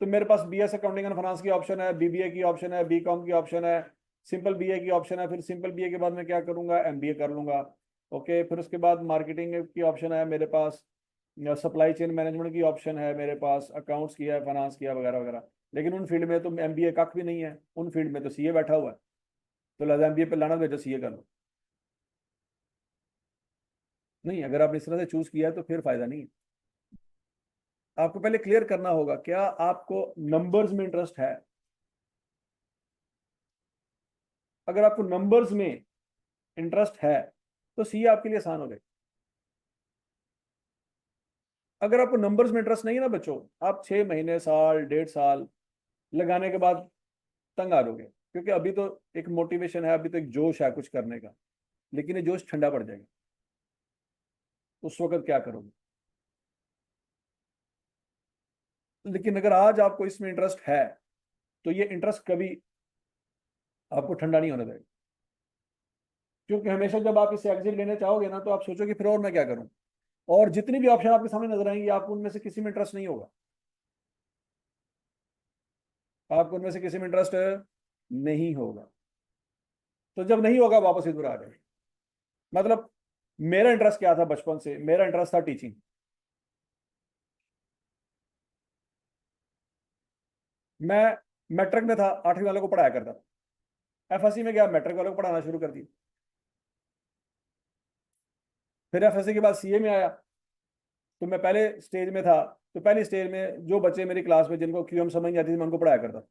तो मेरे पास बीएस अकाउंटिंग एंड फाइनेंस की ऑप्शन है, बीबीए की ऑप्शन है, बीकॉम की ऑप्शन है, सिंपल बीए की ऑप्शन है। फिर सिंपल बीए के बाद मैं क्या करूंगा, एमबीए कर लूंगा। ओके, फिर उसके बाद मार्केटिंग की ऑप्शन है मेरे पास, सप्लाई चेन मैनेजमेंट की ऑप्शन है मेरे पास, अकाउंट्स किया है, फाइनेंस किया वगैरह वगैरह। लेकिन उन फील्ड में तो एमबीए कख भी नहीं है, उन फील्ड में तो सीए बैठा हुआ है। तो लिहाजा एमबीए पे लाना भेजो, सीए कर लो। नहीं, अगर आपने इस तरह से चूज किया है तो फिर फायदा नहीं है। आपको पहले क्लियर करना होगा क्या आपको नंबर्स में इंटरेस्ट है। अगर आपको नंबर्स में इंटरेस्ट है तो सीए आपके लिए आसान हो जाएगा। अगर आपको नंबर्स में इंटरेस्ट नहीं है ना बच्चों, आप 6 महीने, साल, 1.5 साल लगाने के बाद तंग आ जाओगे। क्योंकि अभी तो एक मोटिवेशन है, अभी तो एक जोश है कुछ करने का, लेकिन ये जोश ठंडा पड़ जाएगा। उस वक्त क्या करोगे। लेकिन अगर आज आपको इसमें इंटरेस्ट है तो ये इंटरेस्ट कभी आपको ठंडा नहीं होने देगा। क्योंकि हमेशा जब आप इससे एग्जिट लेने चाहोगे ना तो आप सोचोगे फिर और मैं क्या करूं। और जितनी भी ऑप्शन आपके सामने नजर आएंगी आपको उनमें से किसी में इंटरेस्ट नहीं होगा। आपको उनमें से किसी में इंटरेस्ट नहीं होगा। तो जब नहीं होगा वापस इधर आ जाए। मतलब मेरा इंटरेस्ट क्या था बचपन से, मेरा इंटरेस्ट था टीचिंग। मैं मैट्रिक में था, 8वीं वालों को पढ़ाया करता था। एफएससी में गया, मैट्रिक वालों को पढ़ाना शुरू कर दिया। फिर एफएससी के बाद सीए में आया, तो मैं पहले स्टेज में था। तो पहली स्टेज में जो बच्चे मेरी क्लास में जिनको क्यूएम समझ नहीं आती थी मैं उनको पढ़ाया करता था।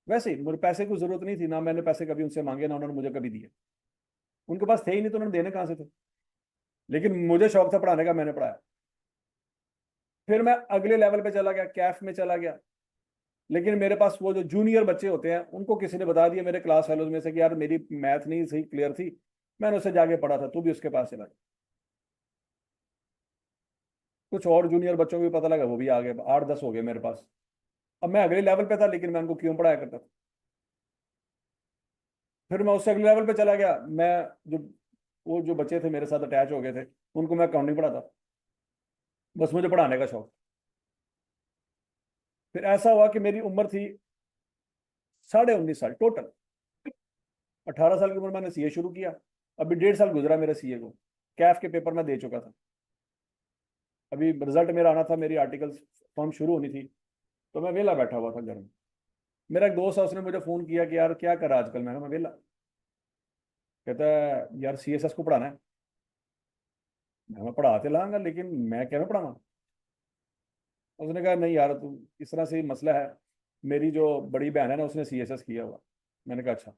वैसे ही मुझे पैसे की जरूरत नहीं थी, ना मैंने पैसे कभी उनसे मांगे, ना उन्होंने मुझे कभी दिए। उनके पास थे ही नहीं तो उन्होंने देने कहाँ से थे। लेकिन मुझे शौक था पढ़ाने का, मैंने पढ़ाया। फिर मैं अगले लेवल पे चला गया, कैफ में चला गया। लेकिन मेरे पास वो जो जूनियर बच्चे होते हैं उनको किसी ने बता दिया मेरे क्लास फेलोज में से कि यार मेरी मैथ नहीं सही क्लियर थी, मैंने उससे जाके पढ़ा था, तू भी उसके पास चला। कुछ और जूनियर बच्चों को भी पता लगा, वो भी आ गए, 8-10 हो गए मेरे पास। अब मैं अगले लेवल पे था, लेकिन मैं उनको क्यों पढ़ाया करता था। फिर मैं उससे अगले लेवल पे चला गया। मैं जो वो जो बच्चे थे मेरे साथ अटैच हो गए थे, उनको मैं अकाउंटिंग पढ़ाता, बस मुझे पढ़ाने का शौक। फिर ऐसा हुआ कि मेरी उम्र थी 19.5 साल टोटल। 18 साल की उम्र मैंने सीए शुरू किया। अभी 1.5 साल गुजरा मेरे सीए को। कैफ के पेपर मैं दे चुका था। अभी रिजल्ट मेरा आना था, मेरी आर्टिकल्स फॉर्म शुरू होनी थी। तो मैं वेला बैठा हुआ था घर में। मेरा एक दोस्त है, उसने मुझे फोन किया कि यार क्या कर रहा आजकल। मैं वेला। कहता है यार सीएसएस को पढ़ाना है। मैं पढ़ाते लाऊंगा, लेकिन मैं क्या मैं पढ़ाऊंगा। उसने कहा नहीं यार, तू इस तरह से मसला है। मेरी जो बड़ी बहन है ना, उसने सीएसएस किया हुआ। मैंने कहा अच्छा।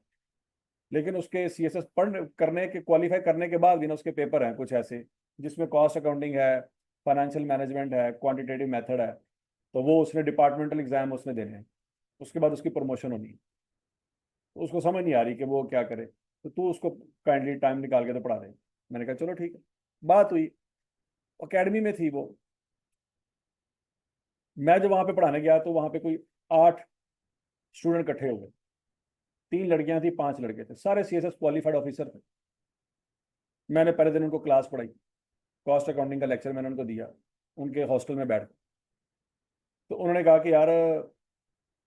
लेकिन उसके सीएसएस पढ़ करने के क्वालिफाई करने के बाद भी ना, उसके पेपर हैं कुछ ऐसे जिसमें कॉस्ट अकाउंटिंग है, फाइनेंशियल मैनेजमेंट है, क्वांटिटेटिव मेथड है। तो वो उसने डिपार्टमेंटल एग्जाम उसने देने हैं। उसके बाद उसकी प्रमोशन होनी है। तो उसको समझ नहीं आ रही कि वो क्या करे। तो तू उसको काइंडली टाइम निकाल के तो पढ़ा दे। मैंने कहा चलो ठीक है। बात हुई। अकेडमी में थी वो। मैं जब वहां पे पढ़ाने गया तो वहां पे कोई 8 स्टूडेंट इकट्ठे हो गए। 3 लड़कियां थी, 5 लड़के थे, सारे सीएसएस क्वालिफाइड ऑफिसर थे। मैंने पहले दिन उनको क्लास पढ़ाई। कॉस्ट अकाउंटिंग का लेक्चर मैंने उनको दिया, उनके हॉस्टल में बैठ के। तो उन्होंने कहा कि यार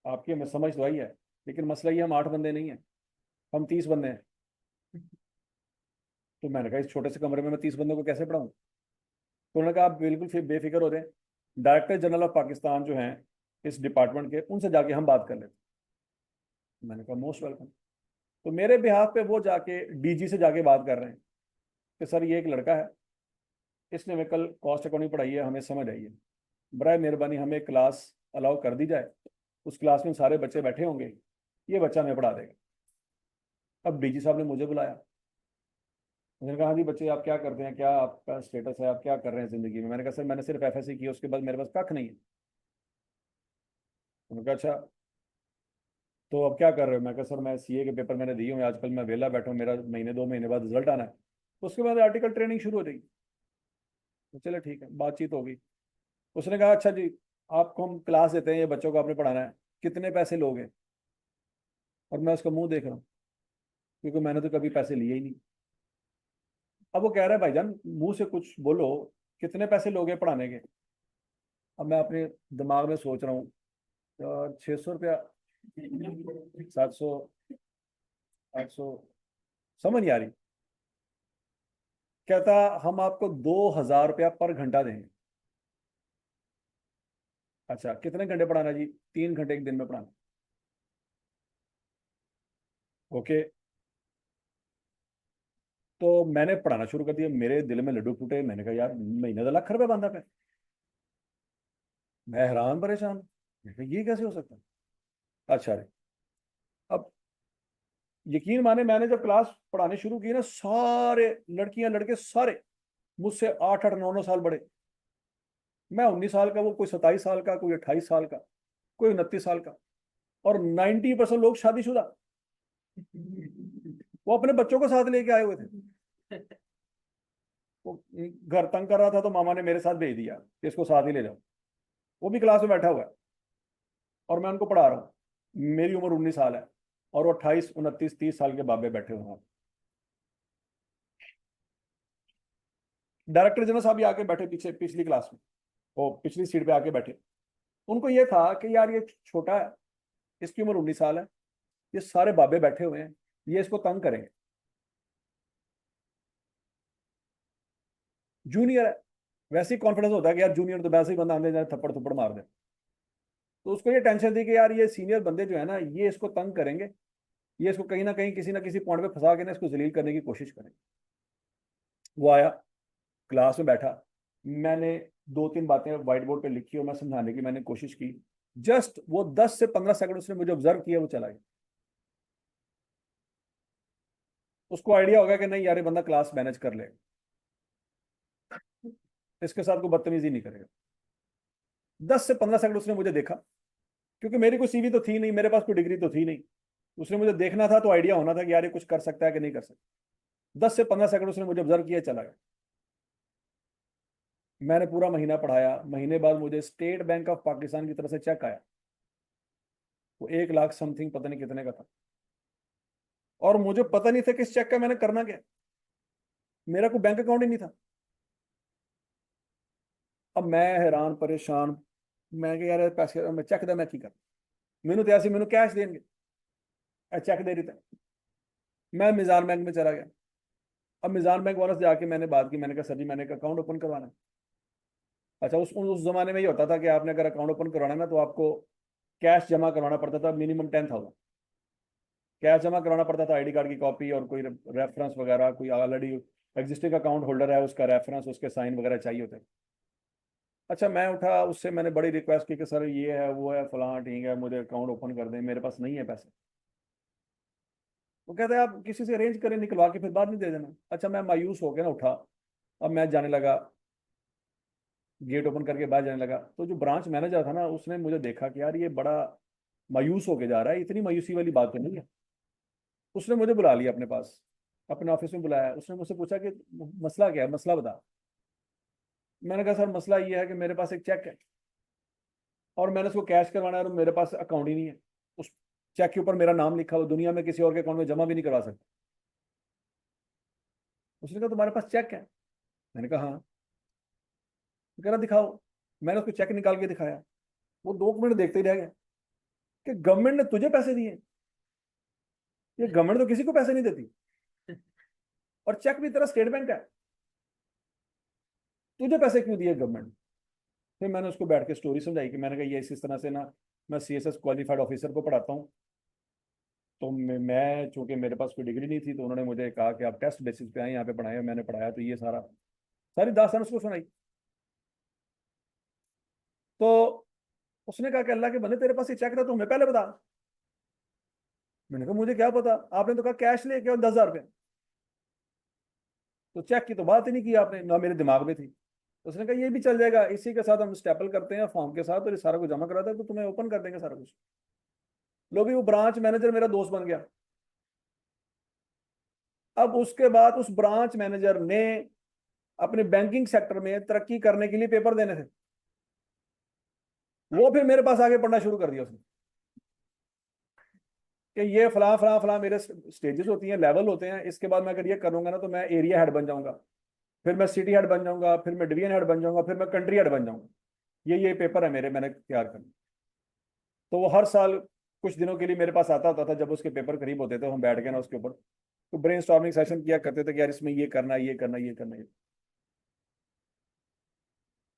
आपकी हमें समझ तो आई है, लेकिन मसला ये हम 8 बंदे नहीं हैं, हम 30 बंदे हैं। तो मैंने कहा इस छोटे से कमरे में मैं 30 बंदों को कैसे पढ़ाऊँ। तो उन्होंने कहा आप बिल्कुल फिर बेफिक्र हो रहे हैं, डायरेक्टर जनरल ऑफ पाकिस्तान जो हैं इस डिपार्टमेंट के, उनसे जाके हम बात कर लेते हैं। मैंने कहा मोस्ट वेलकम। तो मेरे बिहाफ पे वो जाके डीजी से जाके बात कर रहे हैं कि सर ये एक लड़का है, इसने हमें कल कॉस्ट अकाउंटिंग पढ़ाई है, हमें समझ आई है, बराए मेहरबानी हमें क्लास अलाउ कर दी जाए। उस क्लास में सारे बच्चे बैठे होंगे, ये बच्चा हमें पढ़ा देगा। अब डीजी साहब ने मुझे बुलाया। मैंने कहा हाँ जी बच्चे, आप क्या करते हैं, क्या आपका स्टेटस है, आप क्या कर रहे हैं जिंदगी में। मैंने कहा सर मैंने सिर्फ एफएससी की, उसके बाद मेरे पास कख नहीं है। उन्होंने कहा अच्छा, तो अब क्या कर रहे हो। मैं कहा सर मैं सीए के पेपर मैंने दिए हुए हैं, आजकल मैं वेला बैठा हूँ, मेरा महीने 2 महीने बाद रिजल्ट आना है, उसके बाद आर्टिकल ट्रेनिंग शुरू हो जाएगी। तो चले ठीक है, बातचीत होगी। उसने कहा अच्छा जी, आपको हम क्लास देते हैं, ये बच्चों को आपने पढ़ाना है, कितने पैसे लोगे। और मैं उसका मुंह देख रहा हूँ, क्योंकि मैंने तो कभी पैसे लिए ही नहीं। अब वो कह रहा है भाईजान मुंह से कुछ बोलो, कितने पैसे लोगे पढ़ाने के। अब मैं अपने दिमाग में सोच रहा हूँ, 600 रुपया, 700, 800, समझ नहीं आ रही। कहता हम आपको 2,000 रुपया पर घंटा देंगे। अच्छा कितने घंटे पढ़ाना जी, 3 घंटे एक दिन में पढ़ाना। ओके। तो मैंने पढ़ाना शुरू कर दिया, मेरे दिल में लड्डू फूटे। मैंने कहा यार महीने का ₹1,00,000 बंदा पे। मैं हैरान परेशान। मैं कहा, ये कैसे हो सकता है। अच्छा रे। अब यकीन माने मैंने जब क्लास पढ़ाने शुरू की ना, सारे लड़कियां लड़के सारे मुझसे 8-8 9 9 साल बड़े। मैं 19 साल का, वो कोई 27 साल का, कोई 28 साल का, कोई 29 साल का। और 90% लोग शादीशुदा। वो अपने बच्चों को साथ लेके आए हुए थे। वो घर तंग कर रहा था तो मामा ने मेरे साथ भेज दिया कि इसको साथ ही ले जाओ। वो भी क्लास में बैठा हुआ है और मैं उनको पढ़ा रहा हूँ। मेरी उम्र 19 साल है और वो 28 29 30 साल के बाबे बैठे हुए हैं। डायरेक्टर जनरल साहब भी आके बैठे पीछे पिछली क्लास में, वो पिछली सीट पे आके बैठे। उनको ये था कि यार ये छोटा है, इसकी उम्र 19 साल है, ये सारे बाबे बैठे हुए हैं, ये इसको तंग करेंगे। जूनियर है, वैसे ही कॉन्फिडेंस होता है कि यार जूनियर तो वैसे ही बंदा आंदे जाए थप्पड़ थप्पड़ मार दे। तो उसको ये टेंशन थी कि यार ये सीनियर बंदे जो है ना, ये इसको तंग करेंगे, ये इसको कहीं ना किसी पॉइंट पे फंसा के ना इसको जलील करने की कोशिश करेंगे। वो आया, क्लास में बैठा। मैंने 2-3 बातें व्हाइट बोर्ड पे लिखी और मैं समझाने की मैंने कोशिश की। जस्ट वो 10 से 15 सेकंड उसने मुझे ऑब्जर्व किया, वो चला गया। उसको आइडिया होगा कि नहीं यार ये बंदा क्लास मैनेज कर लेगा, इसके साथ कोई बदतमीजी नहीं करेगा। 10 से 15 सेकंड उसने मुझे देखा। क्योंकि मेरी कोई सीवी तो थी नहीं, मेरे पास कोई डिग्री तो थी नहीं। उसने मुझे देखना था तो आइडिया होना था कि यार ये कुछ कर सकता है कि नहीं कर सकता। 10 से 15 सेकंड उसने मुझे ऑब्जर्व किया, चला गया। मैंने पूरा महीना पढ़ाया। महीने बाद मुझे स्टेट बैंक ऑफ पाकिस्तान की तरफ से चेक आया, वो 1 लाख समथिंग पता नहीं कितने का था। और मुझे पता नहीं था कि इस चेक का मैंने करना क्या। मेरा कोई बैंक अकाउंट ही नहीं था। अब मैं हैरान परेशान, मैं कि यार पैसे मैं चेक दा मैं की कर, मैनू तो ऐसे मैनू कैश देंगे, चेक दे रही था। मैं मिजान बैंक में चला गया। अब मिजान बैंक वालों से जाके मैंने बात की, मैंने कहा सर जी मैंने एक अकाउंट ओपन करवाना है। अच्छा, उस जमाने में ये होता था कि आपने अगर अकाउंट ओपन करवाना है ना तो आपको कैश जमा करवाना पड़ता था, मिनिमम 10,000 कैश जमा करवाना पड़ता था, आईडी कार्ड की कॉपी और कोई रेफरेंस वगैरह, कोई ऑलरेडी एग्जिस्टिंग अकाउंट होल्डर है उसका रेफरेंस, उसके साइन वगैरह चाहिए होते हैं। अच्छा, मैं उठा, उससे मैंने बड़ी रिक्वेस्ट की कि सर ये है वो है फलां ठीक है, मुझे अकाउंट ओपन कर दें, मेरे पास नहीं है पैसे। वो कहते हैं आप किसी से अरेंज करें निकलवा के, फिर बाद में दे देना। अच्छा, मैं मायूस होकर ना उठा। अब मैं जाने लगा, गेट ओपन करके बाहर जाने लगा, तो जो ब्रांच मैनेजर था ना उसने मुझे देखा कि यार ये बड़ा मायूस होके जा रहा है, इतनी मायूसी वाली बात तो नहीं है। उसने मुझे बुला लिया अपने पास, अपने ऑफिस में बुलाया। उसने मुझसे पूछा कि मसला क्या है, मसला बता। मैंने कहा सर मसला ये है कि मेरे पास एक चेक है और मैंने उसको कैश करवाना है और मेरे पास अकाउंट ही नहीं है। उस चेक के ऊपर मेरा नाम लिखा हुआ, दुनिया में किसी और के अकाउंट में जमा भी नहीं करवा सकता। उसने कहा तुम्हारे पास चेक है? मैंने कहा हाँ। तो कह रहा दिखाओ। मैंने उसको चेक निकाल के दिखाया। वो 2 मिनट देखते ही रह गया कि गवर्नमेंट ने तुझे पैसे दिए? ये गवर्नमेंट तो किसी को पैसे नहीं देती, और चेक भी तेरा स्टेट बैंक है, तुझे पैसे क्यों दिए गवर्नमेंट? फिर मैंने उसको बैठ के स्टोरी समझाई कि मैंने कहा ये इस तरह से ना, मैं सीएसएस क्वालिफाइड ऑफिसर को पढ़ाता हूँ। तो मैं चूंकि मेरे पास कोई डिग्री नहीं थी तो उन्होंने मुझे कहा कि आप टेस्ट बेसिस पे आए यहाँ पे पढ़ाए, मैंने पढ़ाया। तो ये सारी दास्तान उसको सुनाई। तो उसने कहा कि अल्लाह के बंदे तेरे पास ये चेक था तो हमें पहले बता। मैंने कहा मुझे क्या पता, आपने तो कहा कैश लेके और 10,000 रुपये, तो चेक की तो बात ही नहीं की आपने, ना मेरे दिमाग में थी। तो उसने कहा ये भी चल जाएगा, इसी के साथ हम स्टेपल करते हैं फॉर्म के साथ और ये सारा कुछ जमा कराते हैं तो तुम्हें ओपन कर देंगे सारा कुछ। लोग, वो ब्रांच मैनेजर मेरा दोस्त बन गया। अब उसके बाद उस ब्रांच मैनेजर ने अपने बैंकिंग सेक्टर में तरक्की करने के लिए पेपर देने थे, वो फिर मेरे पास आगे पढ़ना शुरू कर दिया उसने कि ये फला फला फला मेरे स्टेजेस होती हैं, लेवल होते हैं, इसके बाद मैं अगर ये करूंगा ना तो मैं एरिया हेड बन जाऊंगा, फिर मैं सिटी हेड बन जाऊंगा, फिर मैं डिवीजन हेड बन जाऊंगा, फिर मैं कंट्री हेड बन जाऊंगा। ये पेपर है मेरे, मैंने तैयार करना। तो वो हर साल कुछ दिनों के लिए मेरे पास आता होता था, जब उसके पेपर करीब होते थे हम बैठ गए ना उसके ऊपर, तो ब्रेन स्टॉर्मिंग सेशन किया करते थे कि यार इसमें ये करना ये करना ये करना ये।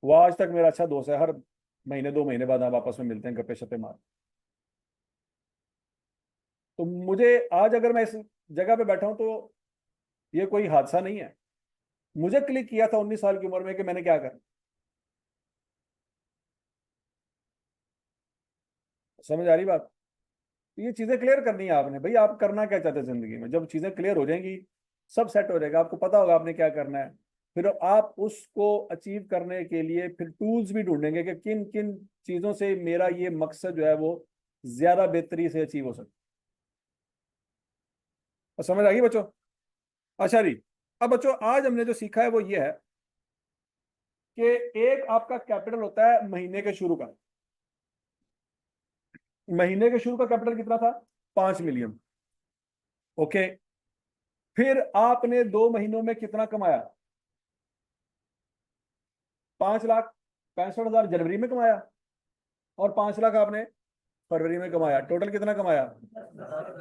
वो आज तक मेरा अच्छा दोस्त है, हर महीने 2 महीने बाद हम आपस में मिलते हैं, गप्पे शप्पे मार। तो मुझे आज अगर मैं इस जगह पे बैठा हूं तो ये कोई हादसा नहीं है। मुझे क्लिक किया था 19 साल की उम्र में कि मैंने क्या करना। समझ आ रही बात? तो ये चीजें क्लियर करनी है आपने, भाई आप करना क्या चाहते हैं जिंदगी में। जब चीजें क्लियर हो जाएंगी सब सेट हो जाएगा, आपको पता होगा आपने क्या करना है। फिर आप उसको अचीव करने के लिए फिर टूल्स भी ढूंढेंगे कि किन किन चीजों से मेरा ये मकसद जो है वो ज्यादा बेहतरी से अचीव हो सकता है। और समझ आ गई बच्चों? अच्छा जी, अब बच्चों आज हमने जो सीखा है वो ये है कि एक आपका कैपिटल होता है महीने के शुरू का। महीने के शुरू का कैपिटल कितना था? 5 मिलियन। ओके, फिर आपने 2 महीनों में कितना कमाया? 5,65,000 जनवरी में कमाया और 5 लाख आपने फरवरी में कमाया। टोटल कितना कमाया?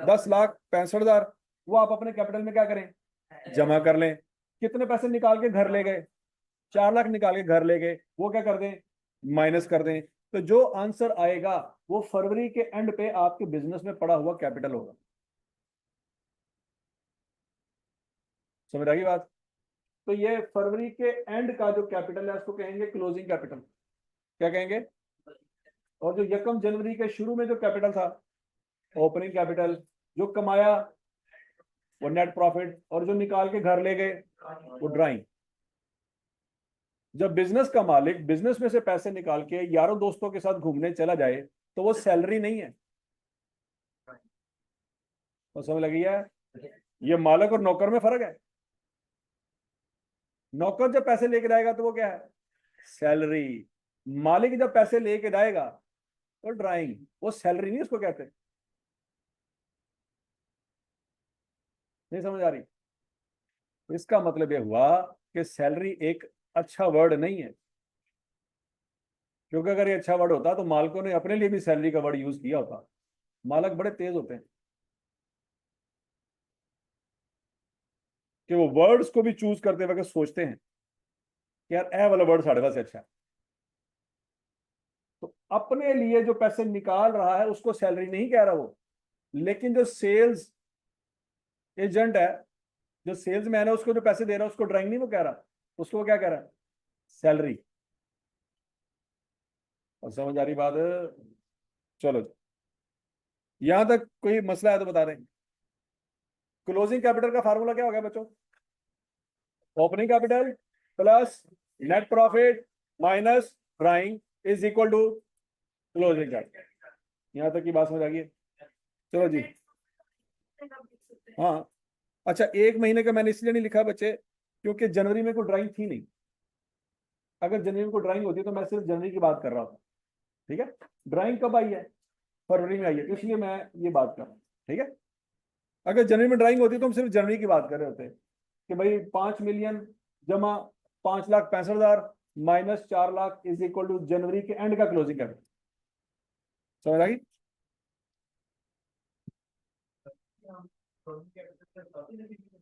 10,65,000। वो आप अपने कैपिटल में क्या करें? जमा कर लें। कितने पैसे निकाल के घर ले गए? 4 लाख निकाल के घर ले गए, वो क्या कर दें? माइनस कर दें। तो जो आंसर आएगा वो फरवरी के एंड पे आपके बिजनेस में पड़ा हुआ कैपिटल होगा। समझ आ गई बात? तो ये फरवरी के एंड का जो कैपिटल है उसको कहेंगे क्लोजिंग कैपिटल। क्या कहेंगे? और जो यकम जनवरी के शुरू में जो कैपिटल था, ओपनिंग कैपिटल, जो कमाया वो नेट प्रॉफिट, और जो निकाल के घर ले गए वो ड्राइंग। जब बिजनेस का मालिक बिजनेस में से पैसे निकाल के यारों दोस्तों के साथ घूमने चला जाए तो वो सैलरी नहीं है। तो समझ लगी है, ये मालिक और नौकर में फर्क है। नौकर जब पैसे लेके जाएगा तो वो क्या है, सैलरी। मालिक जब पैसे लेके जाएगा तो ड्राइंग, वो सैलरी नहीं उसको कहते। नहीं समझ आ रही? इसका मतलब ये हुआ कि सैलरी एक अच्छा वर्ड नहीं है, क्योंकि अगर ये अच्छा वर्ड होता तो मालिकों ने अपने लिए भी सैलरी का वर्ड यूज किया होता। मालिक बड़े तेज होते हैं कि वो वर्ड्स को भी चूज करते वक्त सोचते हैं कि यार ए वाला वर्ड साढ़े पास अच्छा है। तो अपने लिए जो पैसे निकाल रहा है उसको सैलरी नहीं कह रहा वो, लेकिन जो सेल्स एजेंट है, जो सेल्स मैन है, उसको जो पैसे दे रहा है उसको ड्राइंग नहीं वो कह रहा, उसको वो क्या कह रहा है, सैलरी। और समझ आ रही बात? चलो, यहां तक कोई मसला है तो बता दें। क्लोजिंग कैपिटल का फार्मूला क्या हो गया बच्चों? Opening capital plus net profit minus drawing is equal to closing capital. यहां तक की बात समझ आ गई? चलो जी। हाँ, अच्छा, 1 महीने का मैंने इसलिए नहीं लिखा बच्चे क्योंकि जनवरी में कोई ड्राइंग थी नहीं। अगर जनवरी में कोई ड्राइंग होती तो मैं सिर्फ जनवरी की बात कर रहा था। ठीक है, ड्राइंग कब आई है? फरवरी में आई है, इसलिए मैं ये बात कर रहा हूँ। ठीक है, अगर जनवरी में ड्राइंग होती तो हम सिर्फ जनवरी की बात कर रहे होते कि भाई 5 मिलियन जमा 5,65,000 minus 4 lakh is equal to जनवरी के एंड का क्लोजिंग कैपिटल। समझ आ गई? Closing capital